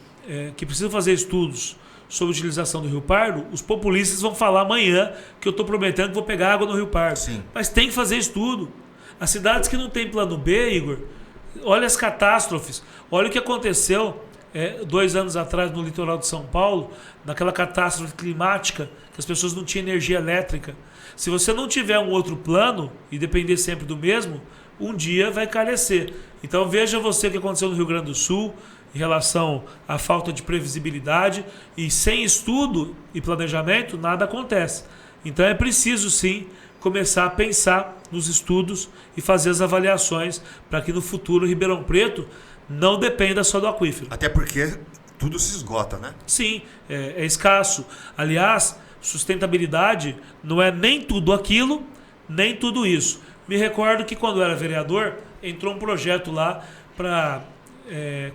que preciso fazer estudos sobre a utilização do Rio Pardo, os populistas vão falar amanhã que eu estou prometendo que vou pegar água no Rio Pardo. Sim. Mas tem que fazer estudo. As cidades que não têm plano B, Igor, olha as catástrofes, olha o que aconteceu 2 anos atrás no litoral de São Paulo, naquela catástrofe climática, que as pessoas não tinham energia elétrica. Se você não tiver um outro plano e depender sempre do mesmo, um dia vai carecer. Então veja você o que aconteceu no Rio Grande do Sul em relação à falta de previsibilidade, e sem estudo e planejamento nada acontece. Então é preciso sim começar a pensar nos estudos e fazer as avaliações para que no futuro Ribeirão Preto não dependa só do aquífero. Até porque tudo se esgota, né? Sim, é escasso. Aliás, sustentabilidade não é nem tudo aquilo, nem tudo isso. Me recordo que quando eu era vereador, entrou um projeto lá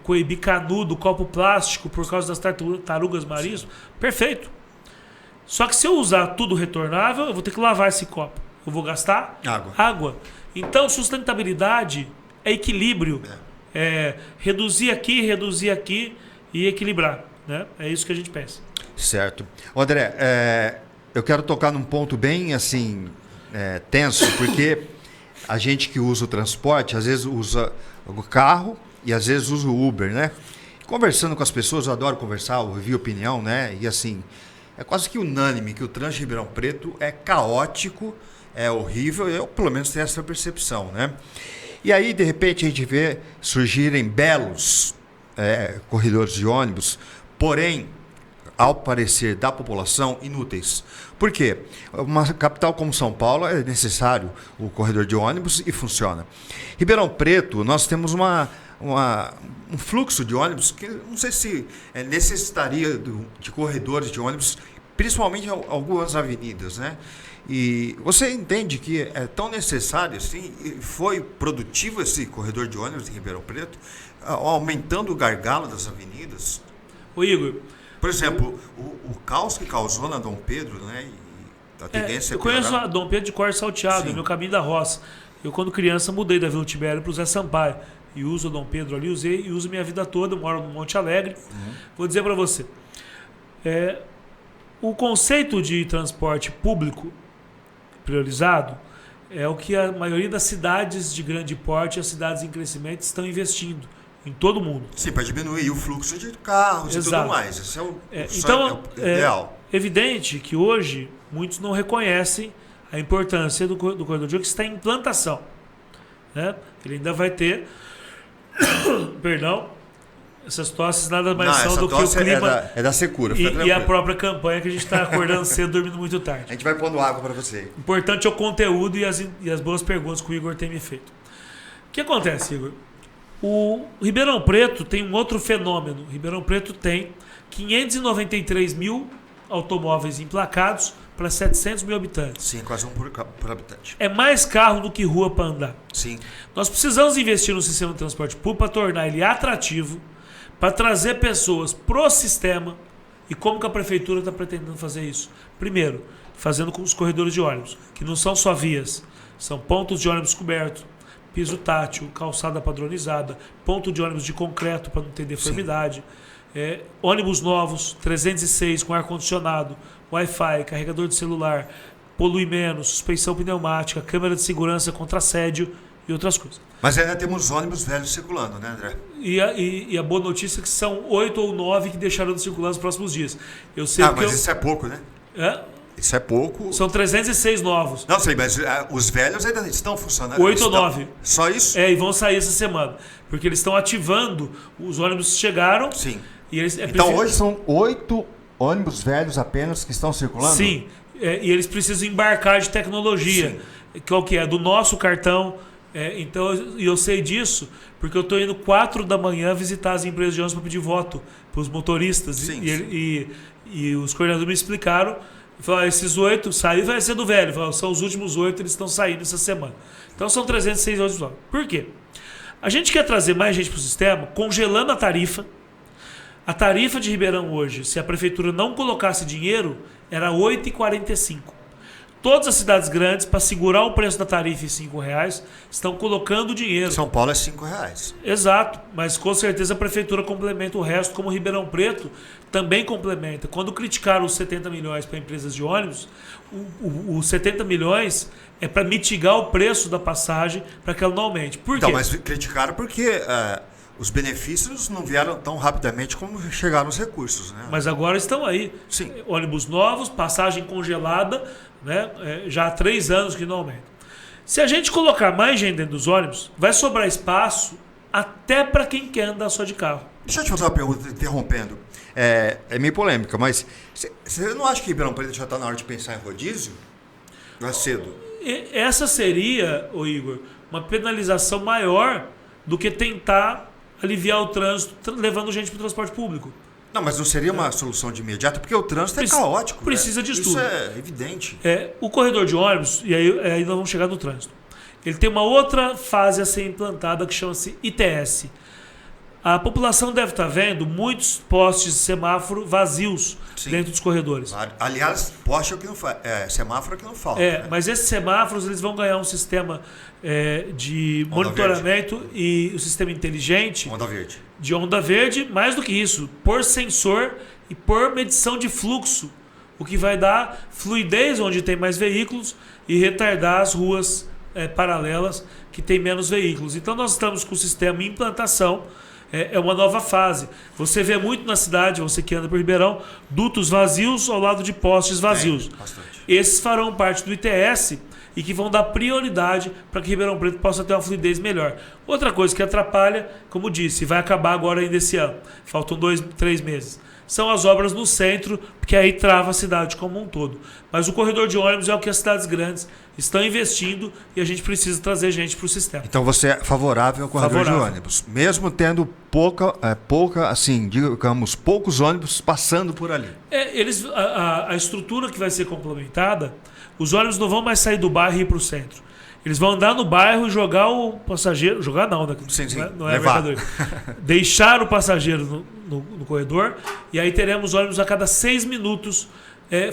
coibir canudo, copo plástico por causa das tartarugas marinhas, perfeito. Só que se eu usar tudo retornável, eu vou ter que lavar esse copo. Eu vou gastar água. Então, sustentabilidade é equilíbrio. Reduzir aqui e equilibrar. Né? É isso que a gente pensa. Certo. André, eu quero tocar num ponto bem assim tenso, porque a gente que usa o transporte, às vezes usa o carro e às vezes usa o Uber, né? Conversando com as pessoas, eu adoro conversar, ouvir opinião, né? E assim, é quase que unânime que o trânsito de Ribeirão Preto é caótico, é horrível, eu pelo menos tenho essa percepção, né? E aí, de repente, a gente vê surgirem belos corredores de ônibus, porém, ao parecer da população, inúteis. Por quê? Uma capital como São Paulo é necessário o corredor de ônibus e funciona. Ribeirão Preto, nós temos um fluxo de ônibus que não sei se necessitaria de corredores de ônibus, principalmente em algumas avenidas, né? E você entende que é tão necessário assim, e foi produtivo esse corredor de ônibus em Ribeirão Preto, aumentando o gargalo das avenidas? Ô Igor, por exemplo, o caos que causou na Dom Pedro, né? E a tendência eu conheço a Dom Pedro de cor salteado, no caminho da roça. Eu, quando criança, mudei da Vila Tibério para o Zé Sampaio. E uso o Dom Pedro ali, usei e uso minha vida toda. Eu moro no Monte Alegre. Vou dizer para você. O conceito de transporte público priorizado é o que a maioria das cidades de grande porte, as cidades em crescimento, estão investindo. Em todo mundo. Sim, para diminuir o fluxo de carros e tudo mais. Esse é o ideal. É evidente que hoje muitos não reconhecem a importância do corredor de ônibus que está em implantação. Né? Ele ainda vai ter perdão, essas tosses nada mais são do que o clima. É da secura. E a própria campanha que a gente está acordando cedo, dormindo muito tarde. A gente vai pondo água para você. Importante é o conteúdo e as boas perguntas que o Igor tem me feito. O que acontece, Igor? O Ribeirão Preto tem um outro fenômeno. O Ribeirão Preto tem 593 mil automóveis emplacados para 700 mil habitantes. Sim, quase um por habitante. É mais carro do que rua para andar. Sim. Nós precisamos investir no sistema de transporte público para tornar ele atrativo, para trazer pessoas pro sistema. E como que a prefeitura está pretendendo fazer isso? Primeiro, fazendo com os corredores de ônibus, que não são só vias, são pontos de ônibus cobertos, piso tátil, calçada padronizada, ponto de ônibus de concreto para não ter deformidade, ônibus novos, 306 com ar-condicionado, Wi-Fi, carregador de celular, polui menos, suspensão pneumática, câmera de segurança contra assédio e outras coisas. Mas ainda temos ônibus velhos circulando, né, André? E a boa notícia é que são 8 ou 9 que deixaram de circular nos próximos dias. Eu sei mas isso é pouco, né? Isso é pouco. São 306 novos. Não sei, mas os velhos ainda estão funcionando. 8 ou 9. Só isso? E vão sair essa semana. Porque eles estão ativando, os ônibus chegaram. Sim. E eles, então hoje são 8 ônibus velhos apenas que estão circulando? Sim. E eles precisam embarcar de tecnologia. Sim. Qual que é? Do nosso cartão. Então eu sei disso porque eu estou indo 4 da manhã visitar as empresas de ônibus para pedir voto para os motoristas. Sim, e os coordenadores me explicaram. Falaram, esses 8 saíram, vai ser do velho. Falaram, são os últimos 8, eles estão saindo essa semana. Então são 306 ônibus. Por quê? A gente quer trazer mais gente para o sistema, congelando a tarifa. A tarifa de Ribeirão hoje, se a prefeitura não colocasse dinheiro, era R$ 8,45. Todas as cidades grandes, para segurar o preço da tarifa em R$5, estão colocando dinheiro. São Paulo é R$5. Exato, mas com certeza a prefeitura complementa o resto, como Ribeirão Preto também complementa. Quando criticaram os 70 milhões para empresas de ônibus, os 70 milhões é para mitigar o preço da passagem para que ela não aumente. Por quê? Mas criticaram porque os benefícios não vieram tão rapidamente como chegaram os recursos, né? Mas agora estão aí. Sim. Ônibus novos, passagem congelada, né? Já há 3 anos que não aumenta. Se a gente colocar mais gente dentro dos ônibus, vai sobrar espaço até para quem quer andar só de carro. Deixa eu te fazer uma pergunta, interrompendo. É meio polêmica, mas você não acha que Ribeirão Preto já está na hora de pensar em rodízio? Não é cedo? Essa seria, Igor, uma penalização maior do que tentar aliviar o trânsito levando gente para o transporte público. Não, mas não seria uma solução de imediato, porque o trânsito é caótico. Precisa de estudo. Isso é evidente. O corredor de ônibus, e aí nós vamos chegar no trânsito. ele tem uma outra fase a ser implantada que chama-se ITS. A população deve estar vendo muitos postes de semáforo vazios dentro dos corredores. Aliás, poste é o que não semáforo é o que não falta. Né? Mas esses semáforos eles vão ganhar um sistema de onda monitoramento verde. E o sistema inteligente Onda verde. de onda verde, mais do que isso, por sensor e por medição de fluxo, o que vai dar fluidez onde tem mais veículos e retardar as ruas paralelas que tem menos veículos. Então nós estamos com o sistema em implantação. É uma nova fase. Você vê muito na cidade, você que anda por Ribeirão, dutos vazios ao lado de postes vazios. Esses farão parte do ITS e que vão dar prioridade para que Ribeirão Preto possa ter uma fluidez melhor. Outra coisa que atrapalha, como disse, vai acabar agora ainda esse ano. Faltam 3 meses. São as obras no centro, porque aí trava a cidade como um todo. Mas o corredor de ônibus é o que as cidades grandes estão investindo e a gente precisa trazer gente para o sistema. Então você é favorável ao corredor de ônibus, mesmo tendo poucos ônibus passando por ali. A estrutura que vai ser complementada, os ônibus não vão mais sair do bairro e ir para o centro. Eles vão andar no bairro e jogar o passageiro. Jogar não, né? Não é mercadoria. Deixar o passageiro no corredor. E aí teremos ônibus a cada 6 minutos,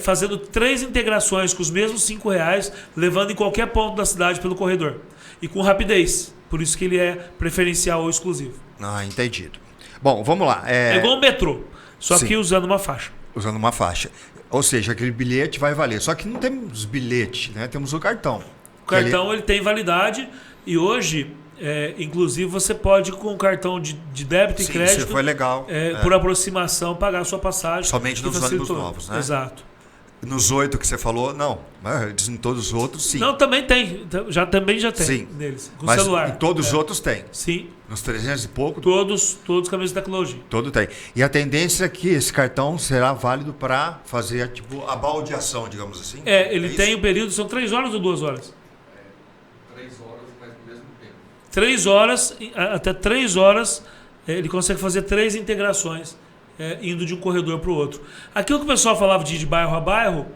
fazendo 3 integrações com os mesmos R$5, levando em qualquer ponto da cidade pelo corredor. E com rapidez. Por isso que ele é preferencial ou exclusivo. Entendido. Bom, vamos lá. É igual um metrô, só que usando uma faixa. Usando uma faixa. Ou seja, aquele bilhete vai valer. Só que não temos bilhete, né? Temos o cartão. O cartão ele tem validade e hoje, inclusive, você pode com o cartão de débito e crédito, isso foi legal. Por aproximação, pagar a sua passagem. Somente nos ônibus novos, né? Exato. Nos 8 que você falou, não. Mas em todos os outros, sim. Não, também tem. Também já tem sim. neles. Com mas celular. Em todos os outros tem. Sim. Nos 300 e pouco? Todos com a mesma tecnologia. Todo tem. E a tendência é que esse cartão será válido para fazer a baldeação, digamos assim? Ele tem o período, são 3 horas ou 2 horas? 3 horas, mas ao mesmo tempo. 3 horas, até 3 horas, ele consegue fazer 3 integrações, indo de um corredor para o outro. Aquilo que o pessoal falava de ir de bairro a bairro,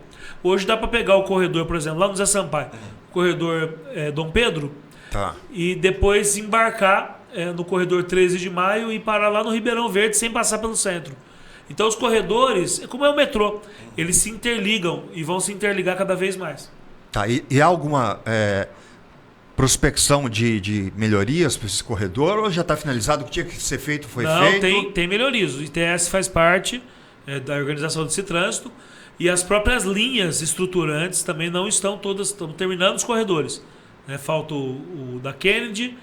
hoje dá para pegar o corredor, por exemplo, lá no Zé Sampaio, corredor Dom Pedro, e depois embarcar no corredor 13 de Maio e parar lá no Ribeirão Verde sem passar pelo centro. Então os corredores, como é o metrô, eles se interligam e vão se interligar cada vez mais. E há alguma prospecção de melhorias para esse corredor ou já está finalizado? O que tinha que ser feito foi feito? Não, tem melhorias. O ITS faz parte da organização desse trânsito e as próprias linhas estruturantes também não estão todas, estão terminando os corredores. Falta o da Kennedy,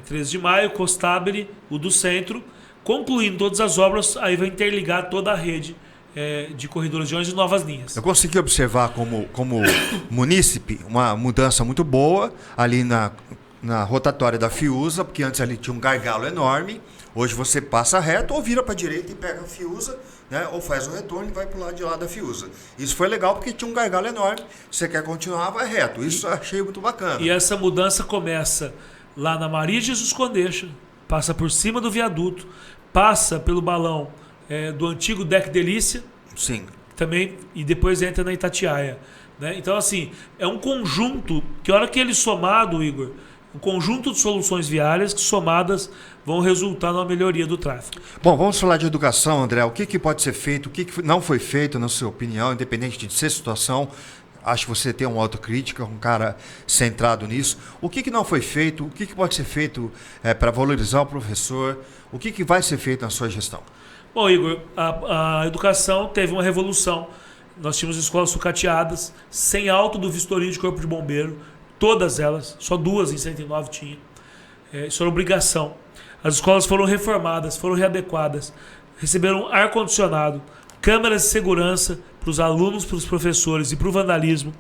13 de Maio, Costabile, o do centro. Concluindo todas as obras, aí vai interligar toda a rede de corredores de ônibus e novas linhas. Eu consegui observar como munícipe uma mudança muito boa ali na rotatória da Fiuza, porque antes ali tinha um gargalo enorme. Hoje você passa reto ou vira para a direita e pega a Fiuza, né? Ou faz o retorno e vai para o lado de lá da Fiuza. Isso foi legal porque tinha um gargalo enorme. Se você quer continuar, vai reto. Isso eu achei muito bacana. E essa mudança começa lá na Maria Jesus Condeixa, passa por cima do viaduto, passa pelo balão do antigo Deck Delícia. Sim. Também, e depois entra na Itatiaia. Né? Então, assim, é um conjunto que, a hora que ele somado, Igor, um conjunto de soluções viárias que somadas vão resultar numa melhoria do tráfego. Bom, vamos falar de educação, André. O que pode ser feito, o que não foi feito, na sua opinião, independente de ser situação? Acho que você tem uma autocrítica, um cara centrado nisso. O que não foi feito? O que pode ser feito para valorizar o professor? O que vai ser feito na sua gestão? Bom, Igor, a educação teve uma revolução. Nós tínhamos escolas sucateadas, sem alto do vistorio de corpo de bombeiro, todas elas, só 2 em 109 tinha. Isso era obrigação. As escolas foram reformadas, foram readequadas, receberam ar-condicionado, câmeras de segurança para os alunos, para os professores e para o vandalismo.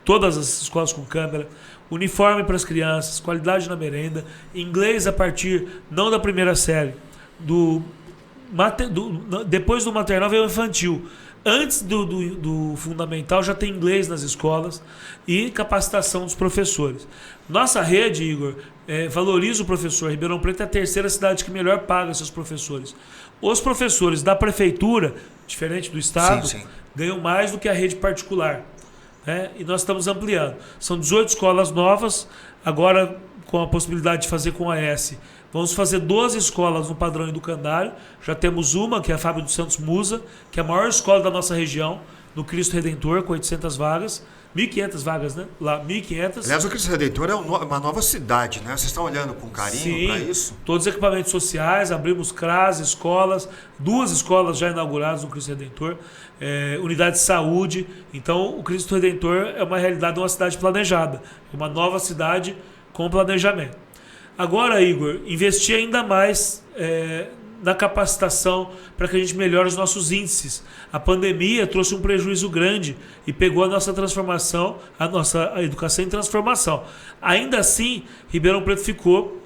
Todas as escolas com câmera, uniforme para as crianças, qualidade na merenda, inglês a partir, não da primeira série, depois do maternal veio o infantil. Antes do fundamental já tem inglês nas escolas e capacitação dos professores. Nossa rede, Igor, valoriza o professor. Ribeirão Preto é a 3ª cidade que melhor paga seus professores. Os professores da prefeitura, diferente do estado, sim. ganham mais do que a rede particular. né? E nós estamos ampliando. São 18 escolas novas, agora com a possibilidade de fazer com a AES. Vamos fazer 12 escolas no padrão educandário. Já temos uma, que é a Fábio dos Santos Musa, que é a maior escola da nossa região, no Cristo Redentor, com 800 vagas. 1.500 vagas, né? Lá, 1.500. Aliás, o Cristo Redentor é uma nova cidade, né? Vocês estão olhando com carinho para isso? Todos os equipamentos sociais, abrimos CRAS, escolas, 2 escolas já inauguradas no Cristo Redentor, unidade de saúde. Então, o Cristo Redentor é uma realidade de uma cidade planejada, uma nova cidade com planejamento. Agora, Igor, investir ainda mais na capacitação para que a gente melhore os nossos índices. A pandemia trouxe um prejuízo grande e pegou a nossa transformação, a educação em transformação. Ainda assim, Ribeirão Preto ficou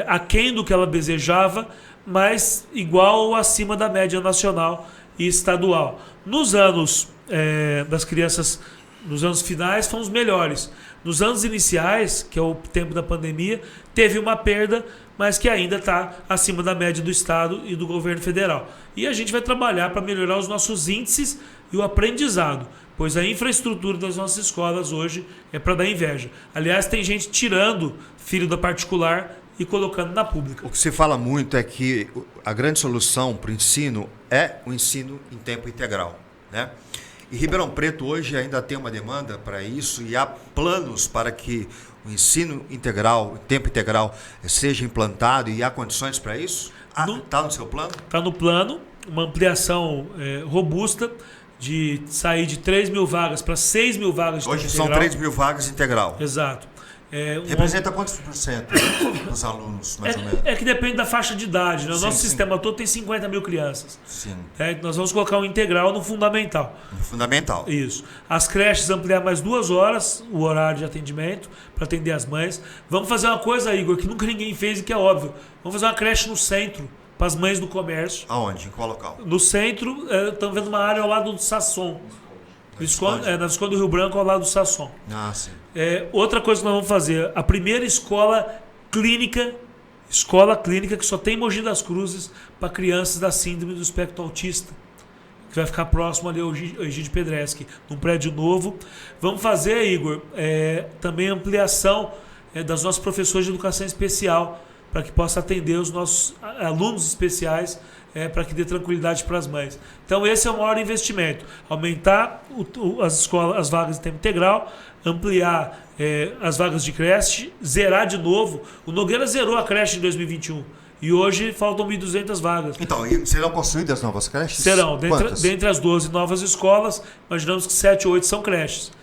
aquém do que ela desejava, mas igual ou acima da média nacional e estadual. Nos anos das crianças, nos anos finais, fomos melhores. Nos anos iniciais, que é o tempo da pandemia, teve uma perda, mas que ainda está acima da média do Estado e do governo federal. E a gente vai trabalhar para melhorar os nossos índices e o aprendizado, pois a infraestrutura das nossas escolas hoje é para dar inveja. Aliás, tem gente tirando filho da particular e colocando na pública. O que se fala muito é que a grande solução para o ensino é o ensino em tempo integral, né? E Ribeirão Preto hoje ainda tem uma demanda para isso e há planos para que o ensino integral, o tempo integral, seja implantado e há condições para isso? Está no seu plano? Está no plano, uma ampliação robusta de sair de 3.000 vagas para 6.000 vagas de hoje tempo são integral. 3.000 vagas integral. Exato. Representa quantos por cento dos alunos, mais ou menos? É que depende da faixa de idade, né? O nosso sim. sistema todo tem 50 mil crianças. Sim. Nós vamos colocar um integral no fundamental. No fundamental. Isso. As creches ampliar mais 2 horas o horário de atendimento para atender as mães. Vamos fazer uma coisa, Igor, que nunca ninguém fez e que é óbvio. Vamos fazer uma creche no centro, para as mães do comércio. Aonde? Em qual local? No centro, estamos vendo uma área ao lado do Sasson. Na Visconde do Rio Branco, ao lado do Sasson. Ah, sim. Outra coisa que nós vamos fazer, a primeira escola clínica que só tem em Mogi das Cruzes para crianças da síndrome do espectro autista, que vai ficar próximo ali ao Egídio Pedreschi, num prédio novo. Vamos fazer, Igor, também ampliação das nossas professores de educação especial, para que possa atender os nossos alunos especiais, para que dê tranquilidade para as mães. Então esse é o maior investimento, aumentar as vagas de tempo integral, ampliar as vagas de creche, zerar de novo. O Nogueira zerou a creche em 2021 e hoje faltam 1.200 vagas. Então, e serão construídas novas creches? Serão, dentre as 12 novas escolas, imaginamos que 7 ou 8 são creches.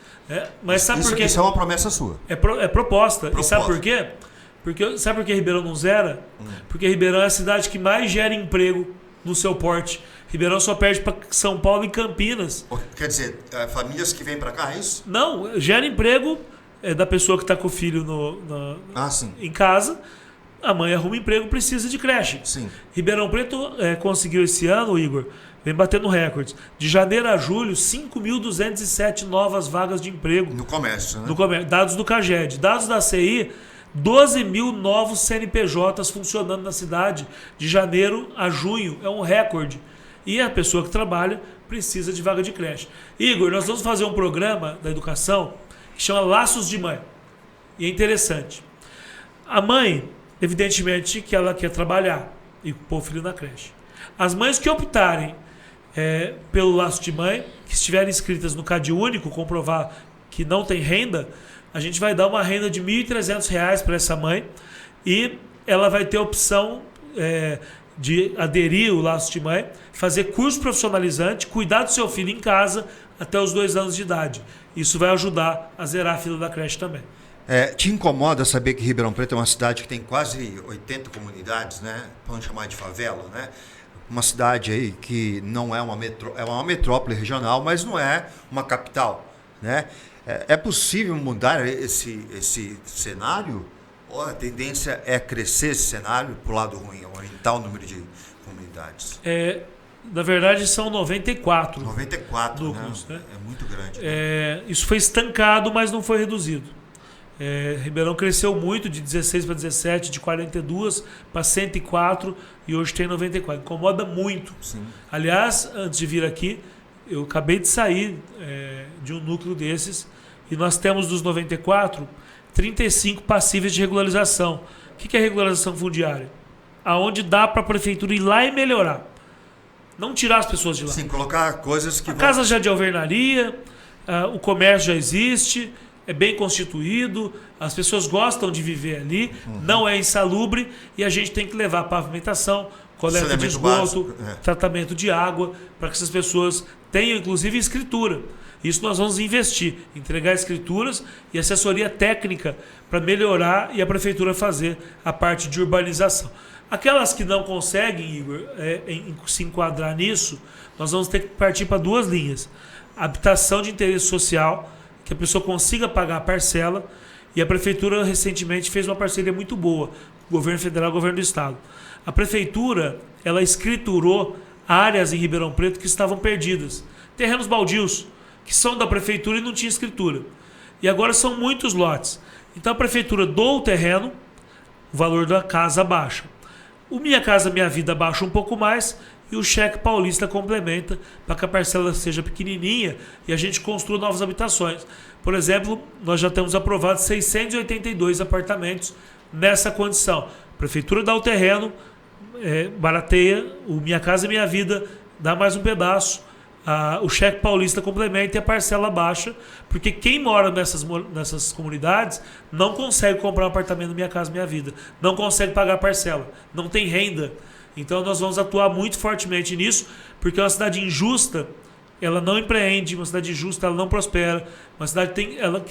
Mas sabe por quê? Isso é uma promessa sua. É proposta. E sabe por quê? Sabe por que Ribeirão não zera? Porque Ribeirão é a cidade que mais gera emprego no seu porte. Ribeirão só perde para São Paulo e Campinas. Quer dizer, famílias que vêm para cá, é isso? Não, gera emprego da pessoa que está com o filho em casa. A mãe arruma emprego, precisa de creche. Sim. Ribeirão Preto conseguiu esse ano, Igor, vem batendo recordes. De janeiro a julho, 5.207 novas vagas de emprego. No comércio, né? No comércio. Dados do CAGED. Dados da CI, 12 mil novos CNPJs funcionando na cidade de janeiro a junho. É um recorde. E a pessoa que trabalha precisa de vaga de creche. Igor, nós vamos fazer um programa da educação que chama Laços de Mãe. E é interessante. A mãe, evidentemente, que ela quer trabalhar e pôr o filho na creche. As mães que optarem pelo Laço de Mãe, que estiverem inscritas no CadÚnico, comprovar que não tem renda, a gente vai dar uma renda de R$ 1.300 para essa mãe e ela vai ter a opção de aderir o Laço de Mãe, fazer curso profissionalizante, cuidar do seu filho em casa até os 2 anos de idade. Isso vai ajudar a zerar a fila da creche também. Te incomoda saber que Ribeirão Preto é uma cidade que tem quase 80 comunidades, né? Vamos chamar de favela, né? Uma cidade aí que não é uma metrópole regional, mas não é uma capital, né? É possível mudar esse cenário? Ou a tendência é crescer esse cenário para o lado ruim, aumentar o número de comunidades? Na verdade, são 94. 94 núcleos, né? É muito grande. Isso foi estancado, mas não foi reduzido. Ribeirão cresceu muito, de 16 para 17, de 42 para 104 e hoje tem 94. Incomoda muito. Sim. Aliás, antes de vir aqui, eu acabei de sair de um núcleo desses e nós temos dos 94, 35 passíveis de regularização. O que é regularização fundiária? Aonde dá para a prefeitura ir lá e melhorar. Não tirar as pessoas de lá. Sim, colocar coisas que a casa já é de alvenaria, o comércio já existe, é bem constituído, as pessoas gostam de viver ali, não é insalubre e a gente tem que levar pavimentação, coleta de esgoto, tratamento de água, para que essas pessoas tenham inclusive escritura. Isso nós vamos investir, entregar escrituras e assessoria técnica para melhorar e a prefeitura fazer a parte de urbanização. Aquelas que não conseguem, Igor, se enquadrar nisso, nós vamos ter que partir para duas linhas. Habitação de interesse social, que a pessoa consiga pagar a parcela, e a prefeitura recentemente fez uma parceria muito boa, governo federal e governo do estado. A prefeitura, ela escriturou áreas em Ribeirão Preto que estavam perdidas. Terrenos baldios, que são da prefeitura e não tinha escritura. E agora são muitos lotes. Então a prefeitura doa o terreno, o valor da casa baixa. O Minha Casa Minha Vida baixa um pouco mais e o cheque paulista complementa para que a parcela seja pequenininha e a gente construa novas habitações. Por exemplo, nós já temos aprovado 682 apartamentos nessa condição. A prefeitura dá o terreno, barateia, o Minha Casa Minha Vida dá mais um pedaço, o cheque paulista complementa e a parcela baixa, porque quem mora nessas comunidades não consegue comprar um apartamento no Minha Casa Minha Vida, não consegue pagar a parcela, não tem renda. Então nós vamos atuar muito fortemente nisso, porque uma cidade injusta, ela não empreende, uma cidade injusta, ela não prospera, uma cidade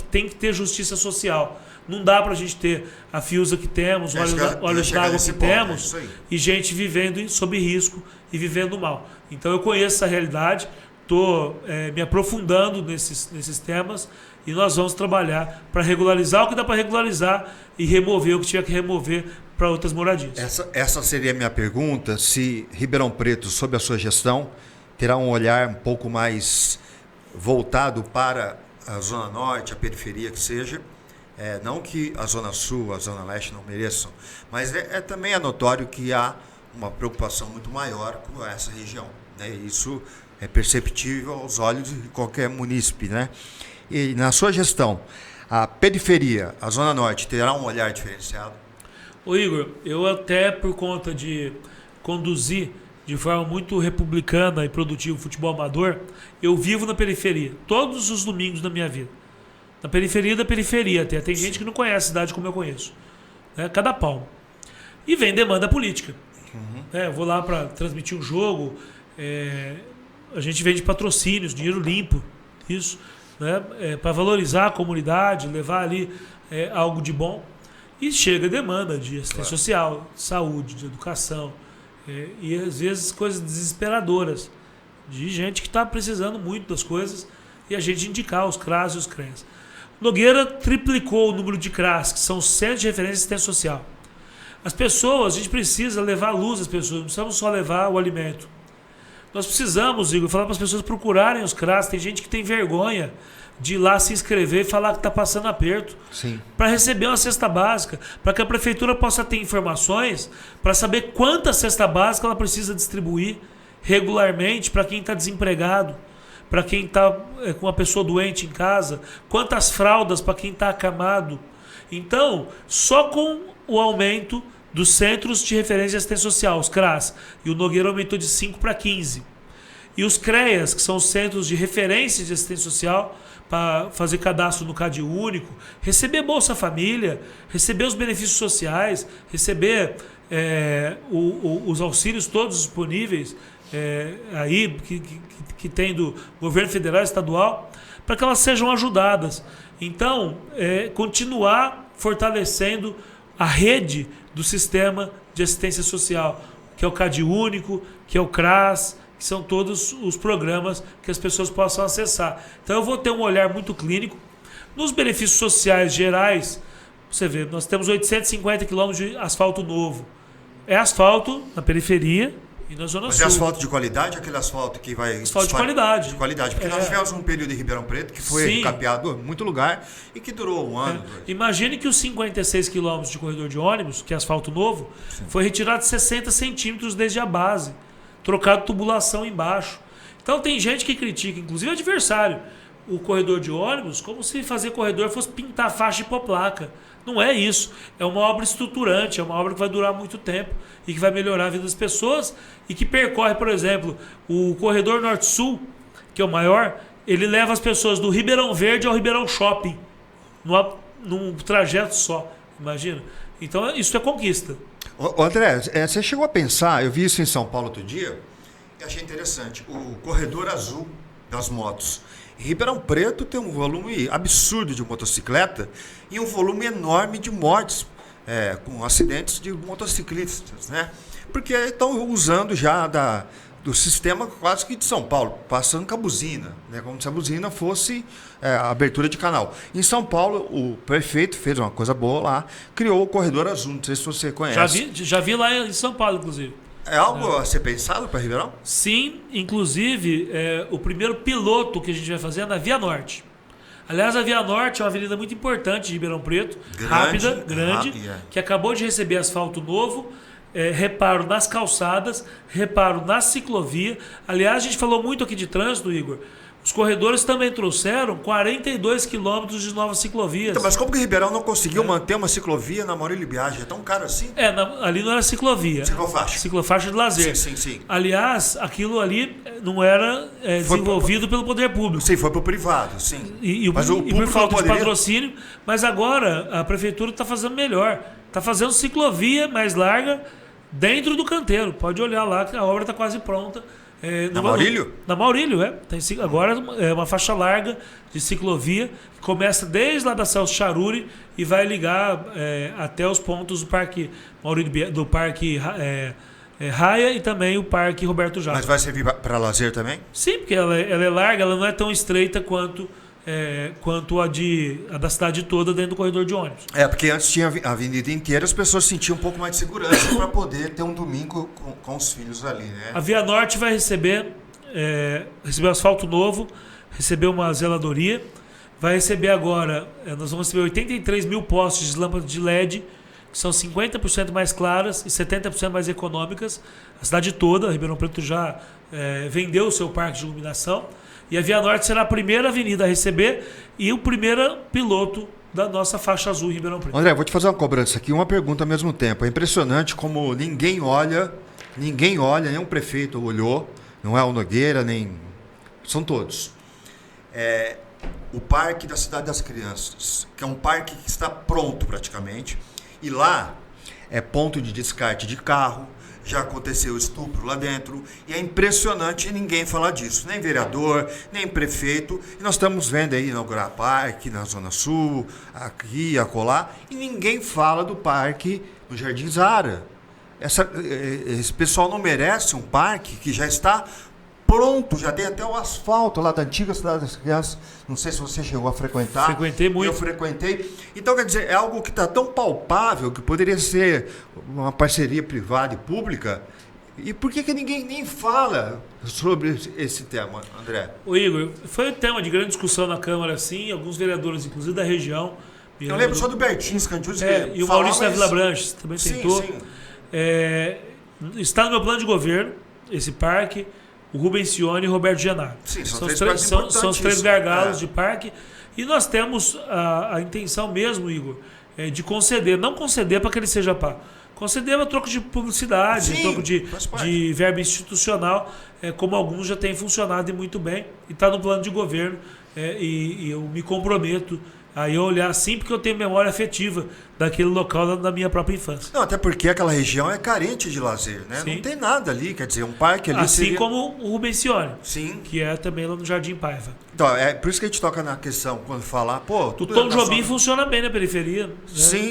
tem que ter justiça social. Não dá para a gente ter a Fiusa que temos, olhos d'água que temos, e gente vivendo sob risco e vivendo mal. Então eu conheço essa realidade, estou me aprofundando nesses temas e nós vamos trabalhar para regularizar o que dá para regularizar e remover o que tiver que remover para outras moradias. Essa seria a minha pergunta, se Ribeirão Preto, sob a sua gestão, terá um olhar um pouco mais voltado para a Zona Norte, a periferia que seja. Não que a Zona Sul, a Zona Leste não mereçam, mas também é notório que há uma preocupação muito maior com essa região, né? Isso é perceptível aos olhos de qualquer munícipe, né? E na sua gestão, a periferia, a Zona Norte, terá um olhar diferenciado? Ô Igor, eu até por conta de conduzir de forma muito republicana e produtiva o futebol amador, eu vivo na periferia, todos os domingos da minha vida. Na periferia da periferia até. Tem gente que não conhece a cidade como eu conheço. Cada palmo. E vem demanda política. Eu vou lá para transmitir um jogo, a gente vende patrocínios, dinheiro limpo, isso, para valorizar a comunidade, levar ali algo de bom. E chega demanda de assistência social, de saúde, de educação, e às vezes coisas desesperadoras, de gente que está precisando muito das coisas e a gente indicar os CRAS e os CREAS. Nogueira triplicou o número de CRAS, que são centros de referência de assistência social. As pessoas, a gente precisa levar a luz às pessoas, não precisamos só levar o alimento. Nós precisamos, Igor, falar para as pessoas procurarem os CRAS. Tem gente que tem vergonha de ir lá se inscrever e falar que está passando aperto. Para receber uma cesta básica, para que a prefeitura possa ter informações para saber quanta cesta básica ela precisa distribuir regularmente para quem está desempregado, para quem está com uma pessoa doente em casa, quantas fraldas para quem está acamado. Então, só com o aumento dos centros de referência de assistência social, os CRAS, e o Nogueira aumentou de 5 para 15. E os CREAS, que são os centros de referência de assistência social, para fazer cadastro no CAD único, receber Bolsa Família, receber os benefícios sociais, receber os auxílios todos disponíveis aí que tem do governo federal e estadual, para que elas sejam ajudadas. Então, continuar fortalecendo a rede do sistema de assistência social, que é o CAD único, que é o CRAS, que são todos os programas que as pessoas possam acessar. Então eu vou ter um olhar muito clínico. Nos benefícios sociais gerais, você vê, nós temos 850 quilômetros de asfalto novo. É asfalto na periferia e na Zona Sul. Mas é asfalto de qualidade, aquele asfalto que vai... Asfalto de qualidade. De qualidade, porque nós tivemos um período em Ribeirão Preto que foi capeado em muito lugar e que durou um ano. Imagine que os 56 quilômetros de corredor de ônibus, que é asfalto novo, foi retirado 60 centímetros desde a base, trocado tubulação embaixo. Então tem gente que critica, inclusive adversário, o corredor de ônibus como se fazer corredor fosse pintar faixa e pôr placa. Não é isso. É uma obra estruturante, é uma obra que vai durar muito tempo e que vai melhorar a vida das pessoas e que percorre, por exemplo, o corredor Norte-Sul, que é o maior, ele leva as pessoas do Ribeirão Verde ao Ribeirão Shopping, num trajeto só, imagina. Então isso é conquista. Ô, André, você chegou a pensar, eu vi isso em São Paulo outro dia, e achei interessante, o corredor azul das motos. Em Ribeirão Preto tem um volume absurdo de motocicleta e um volume enorme de mortes com acidentes de motociclistas, né? Porque estão usando já do sistema quase que de São Paulo, passando com a buzina, né? Como se a buzina fosse a abertura de canal. Em São Paulo, o prefeito fez uma coisa boa lá, criou o Corredor Azul, não sei se você conhece. Já vi lá em São Paulo, inclusive. É algo a ser pensado para Ribeirão? Sim, inclusive, o primeiro piloto que a gente vai fazer é na Via Norte. Aliás, a Via Norte é uma avenida muito importante de Ribeirão Preto, rápida, grande, que acabou de receber asfalto novo, reparo nas calçadas, reparo na ciclovia. Aliás, a gente falou muito aqui de trânsito, Igor. Os corredores também trouxeram 42 quilômetros de novas ciclovias. Então, mas como que Ribeirão não conseguiu manter uma ciclovia na Maurílio Biagi? É tão caro assim? Ali não era ciclovia. Ciclofaixa. Ciclofaixa de lazer. Sim. Aliás, aquilo ali não era desenvolvido pelo poder público. Sim, foi para o privado, sim. Mas o público por falta de patrocínio. Mas agora a prefeitura está fazendo melhor. Está fazendo ciclovia mais larga dentro do canteiro. Pode olhar lá que a obra está quase pronta. Na Maurílio? Na Maurílio, agora é uma faixa larga de ciclovia que começa desde lá da Celso Charuri e vai ligar até os pontos do Parque Maurílio, do Parque Raia e também o Parque Roberto Jacques. Mas vai servir para lazer também? Sim, porque ela é larga, ela não é tão estreita quanto a da cidade toda dentro do corredor de ônibus. Porque antes tinha a avenida inteira, as pessoas sentiam um pouco mais de segurança para poder ter um domingo com os filhos ali, né? A Via Norte vai receber asfalto novo, receber uma zeladoria, vai receber agora, nós vamos receber 83 mil postes de lâmpadas de LED, que são 50% mais claras e 70% mais econômicas. A cidade toda, Ribeirão Preto já vendeu o seu parque de iluminação. E a Via Norte será a primeira avenida a receber e o primeiro piloto da nossa faixa azul em Ribeirão Preto. André, vou te fazer uma cobrança aqui, uma pergunta ao mesmo tempo. É impressionante como ninguém olha, nem um prefeito olhou, não é o Nogueira, nem... São todos. O Parque da Cidade das Crianças, que é um parque que está pronto praticamente, e lá é ponto de descarte de carro, já aconteceu estupro lá dentro, e é impressionante ninguém falar disso, nem vereador, nem prefeito, e nós estamos vendo aí inaugurar parque na Zona Sul, aqui, acolá, e ninguém fala do parque no Jardim Zara. Esse pessoal não merece um parque que já está pronto, já tem até o asfalto lá da antiga Cidade das Crianças. Não sei se você chegou a frequentar. Frequentei muito. Eu frequentei. Então, quer dizer, é algo que está tão palpável que poderia ser uma parceria privada e pública. E por que ninguém nem fala sobre esse tema, André? O Igor, foi um tema de grande discussão na Câmara, sim, alguns vereadores, inclusive da região. Eu lembro só do Bertinho Scandius. E o Maurício da Vila Branches também tentou. Sim. Está no meu plano de governo, esse parque. O Rubens Cione e o Roberto Genaro. Sim, são os três gargalos de parque. E nós temos a intenção mesmo, Igor, de conceder. Não conceder para que ele seja pago. Conceder a troco de publicidade, troco de verba institucional, como alguns já têm funcionado e muito bem. E está no plano de governo. E eu me comprometo a olhar assim, porque eu tenho memória afetiva daquele local da minha própria infância. Não, até porque aquela região é carente de lazer, né? Sim. Não tem nada ali, quer dizer, um parque ali assim como o Rubencione, sim, que é também lá no Jardim Paiva. Então, é por isso que a gente toca na questão, quando falar, o Tom Jobim funciona bem na periferia. Né?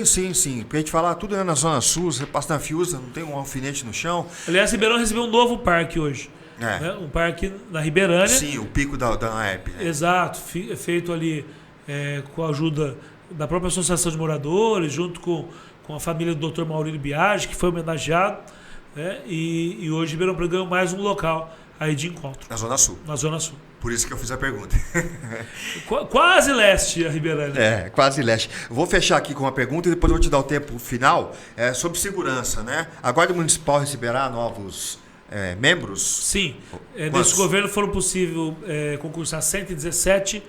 Sim. Porque a gente fala, tudo é na Zona Sul, você passa na Fiuza, não tem um alfinete no chão. Aliás, Ribeirão recebeu um novo parque hoje. Né? Um parque na Ribeirânia. Sim, o pico da AEP. Né? Exato, feito ali com a ajuda da própria Associação de Moradores, junto com a família do Dr. Maurílio Biagi, que foi homenageado, né? E hoje Ribeirão Preto ganhou mais um local aí de encontro. Na Zona Sul. Na Zona Sul. Por isso que eu fiz a pergunta. Quase leste a Ribeirânia. Quase leste. Vou fechar aqui com uma pergunta e depois eu vou te dar o tempo final sobre segurança, né? A Guarda Municipal receberá novos membros? Sim. Quantos? Nesse governo foram possível concursar 117.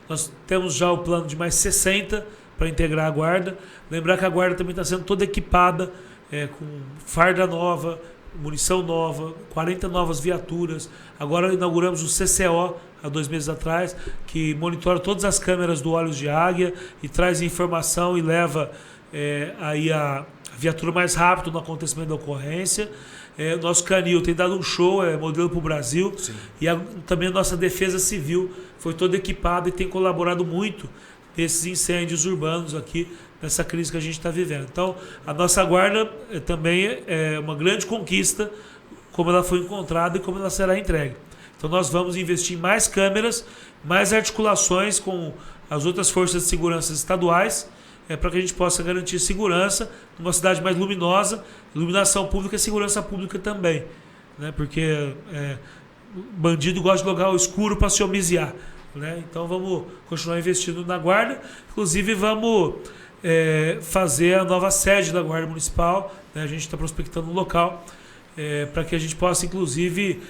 Nós temos já o plano de mais 60 para integrar a Guarda. Lembrar que a Guarda também está sendo toda equipada com farda nova, munição nova, 40 novas viaturas. Agora inauguramos o CCO, há 2 meses atrás, que monitora todas as câmeras do Olhos de Águia e traz informação e leva aí a viatura mais rápido no acontecimento da ocorrência. Nosso canil tem dado um show, modelo para o Brasil. Sim. E também a nossa defesa civil foi toda equipada e tem colaborado muito nesses incêndios urbanos aqui, nessa crise que a gente está vivendo. Então, a nossa Guarda também é uma grande conquista, como ela foi encontrada e como ela será entregue. Então, nós vamos investir em mais câmeras, mais articulações com as outras forças de segurança estaduais, para que a gente possa garantir segurança numa cidade mais luminosa, iluminação pública e segurança pública também, né? Porque bandido gosta de lugar escuro para se homiziar, né? Então vamos continuar investindo na Guarda, inclusive vamos fazer a nova sede da Guarda Municipal, né? A gente está prospectando um local para que a gente possa, inclusive,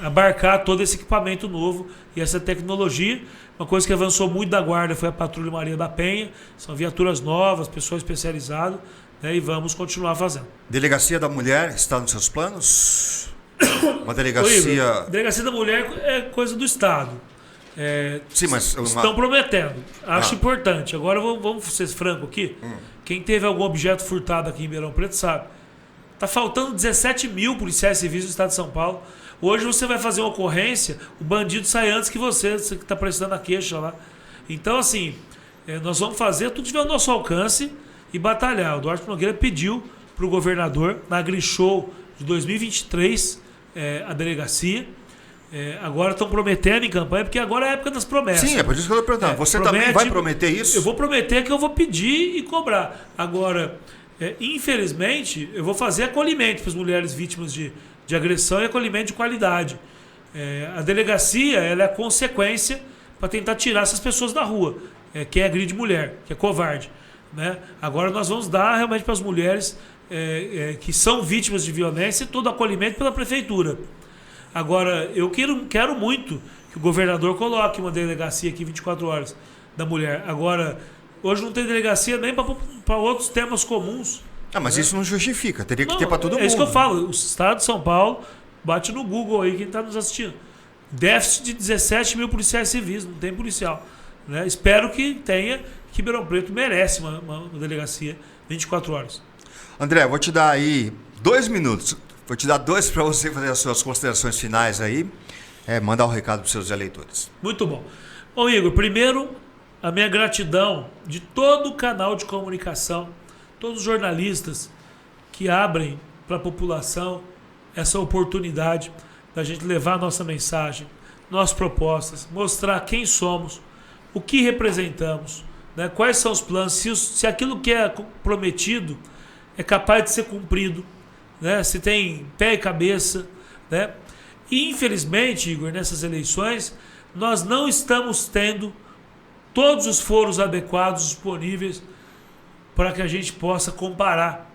abarcar todo esse equipamento novo e essa tecnologia. Uma coisa que avançou muito da Guarda foi a Patrulha Maria da Penha. São viaturas novas, pessoas especializadas, né, e vamos continuar fazendo. Delegacia da Mulher está nos seus planos? Uma delegacia... Delegacia da Mulher é coisa do Estado. Sim, mas... Estão prometendo. Acho importante. Agora vamos ser franco aqui. Quem teve algum objeto furtado aqui em Ribeirão Preto sabe. Está faltando 17 mil policiais civis no estado de São Paulo. Hoje você vai fazer uma ocorrência, o bandido sai antes que você que está prestando a queixa lá. Então, assim, nós vamos fazer tudo que tiver ao nosso alcance e batalhar. O Duarte Nogueira pediu para o governador, na AgriShow de 2023, a delegacia. Agora estão prometendo em campanha, porque agora é a época das promessas. Sim, é por isso que eu estou perguntando. Você também vai prometer isso? Eu vou prometer que eu vou pedir e cobrar. Agora, infelizmente, eu vou fazer acolhimento para as mulheres vítimas de agressão e acolhimento de qualidade. A delegacia ela é a consequência para tentar tirar essas pessoas da rua. Quem agride mulher, que é covarde, né? Agora nós vamos dar realmente para as mulheres que são vítimas de violência todo o acolhimento pela prefeitura. Agora, eu quero muito que o governador coloque uma delegacia aqui 24 horas da mulher. Agora, hoje não tem delegacia nem para outros temas comuns. Mas isso não justifica, teria que ter para todo mundo. É isso que eu falo, o estado de São Paulo, bate no Google aí quem está nos assistindo. Déficit de 17 mil policiais civis, não tem policial, né? Espero que tenha, que Ribeirão Preto merece uma delegacia 24 horas. André, vou te dar aí 2 minutos, vou te dar 2 para você fazer as suas considerações finais aí, mandar um recado para os seus eleitores. Muito bom. Bom, Igor, primeiro, a minha gratidão de todo o canal de comunicação, todos os jornalistas que abrem para a população essa oportunidade da gente levar a nossa mensagem, nossas propostas, mostrar quem somos, o que representamos, né, quais são os planos, se aquilo que é prometido é capaz de ser cumprido, né, se tem pé e cabeça, né? E infelizmente, Igor, nessas eleições, nós não estamos tendo todos os foros adequados disponíveis para que a gente possa comparar.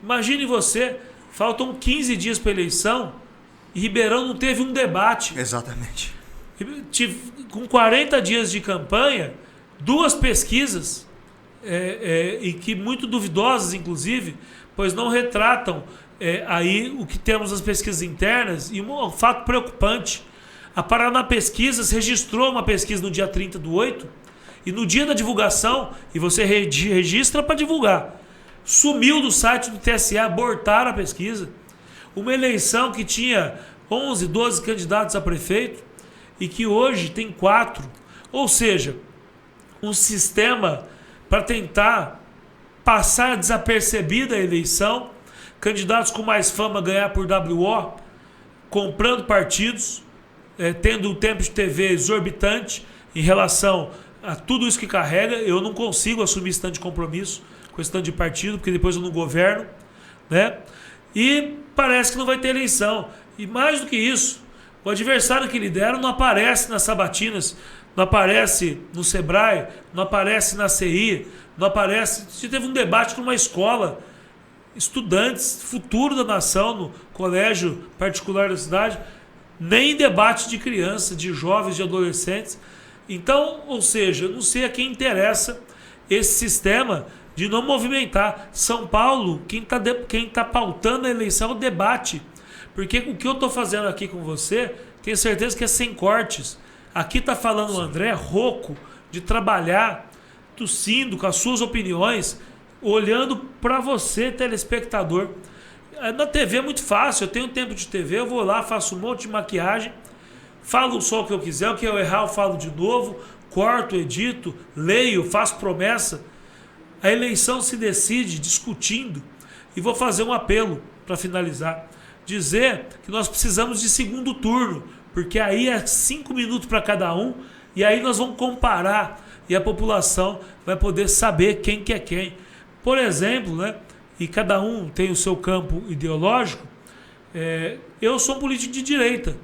Imagine você, faltam 15 dias para a eleição e Ribeirão não teve um debate. Exatamente. Com 40 dias de campanha, 2 pesquisas, e que muito duvidosas, inclusive, pois não retratam aí o que temos nas pesquisas internas, e um fato preocupante. A Paraná Pesquisas registrou uma pesquisa no dia 30/8, e no dia da divulgação, e você registra para divulgar, sumiu do site do TSE, abortaram a pesquisa. Uma eleição que tinha 11, 12 candidatos a prefeito e que hoje tem 4. Ou seja, um sistema para tentar passar desapercebida a eleição, candidatos com mais fama ganhar por WO, comprando partidos, tendo um tempo de TV exorbitante em relação a tudo isso que carrega. Eu não consigo assumir esse tanto de compromisso com esse tanto de partido, porque depois eu não governo, né? E parece que não vai ter eleição. E mais do que isso, o adversário que lidera não aparece nas sabatinas, não aparece no Sebrae, não aparece na CI, não aparece... Se teve um debate numa escola, estudantes, futuro da nação, no colégio particular da cidade, nem debate de criança, de jovens, de adolescentes. Então, ou seja, não sei a quem interessa esse sistema de não movimentar. São Paulo, quem tá pautando a eleição é o debate. Porque o que eu estou fazendo aqui com você, tenho certeza que é sem cortes. Aqui está falando o André rouco de trabalhar, tossindo com as suas opiniões, olhando para você, telespectador. Na TV é muito fácil, eu tenho tempo de TV, eu vou lá, faço um monte de maquiagem, falo só o que eu quiser, o que eu errar eu falo de novo, corto, edito, leio, faço promessa. A eleição se decide discutindo. E vou fazer um apelo para finalizar. Dizer que nós precisamos de segundo turno, porque aí é 5 minutos para cada um, e aí nós vamos comparar e a população vai poder saber quem que é quem. Por exemplo, né, e cada um tem o seu campo ideológico, eu sou um político de direita.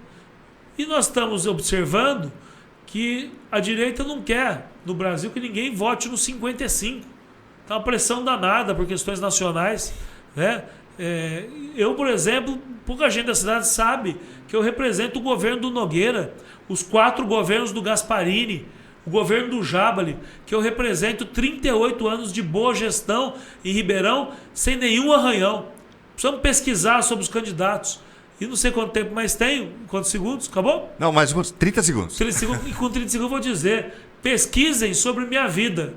E nós estamos observando que a direita não quer, no Brasil, que ninguém vote no 55. Está uma pressão danada por questões nacionais, né? Eu, por exemplo, pouca gente da cidade sabe que eu represento o governo do Nogueira, os 4 governos do Gasparini, o governo do Jabali, que eu represento 38 anos de boa gestão em Ribeirão, sem nenhum arranhão. Precisamos pesquisar sobre os candidatos. E não sei quanto tempo mais tenho, quantos segundos, acabou? Não, mais uns 30 segundos. 30 segundos. E com 30 segundos eu vou dizer, pesquisem sobre minha vida,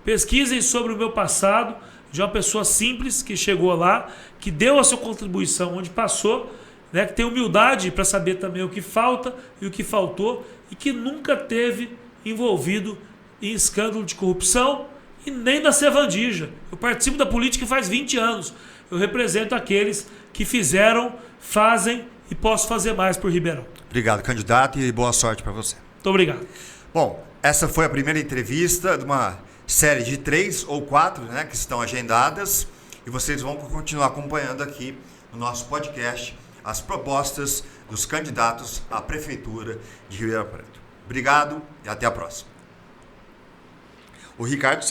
pesquisem sobre o meu passado, de uma pessoa simples que chegou lá, que deu a sua contribuição onde passou, né, que tem humildade para saber também o que falta e o que faltou, e que nunca teve envolvido em escândalo de corrupção e nem da sevandija. Eu participo da política faz 20 anos. Eu represento aqueles que fizeram, fazem e posso fazer mais por Ribeirão. Obrigado, candidato, e boa sorte para você. Muito obrigado. Bom, essa foi a primeira entrevista de uma série de 3 ou 4, né, que estão agendadas, e vocês vão continuar acompanhando aqui no nosso podcast as propostas dos candidatos à Prefeitura de Ribeirão Preto. Obrigado e até a próxima. O Ricardo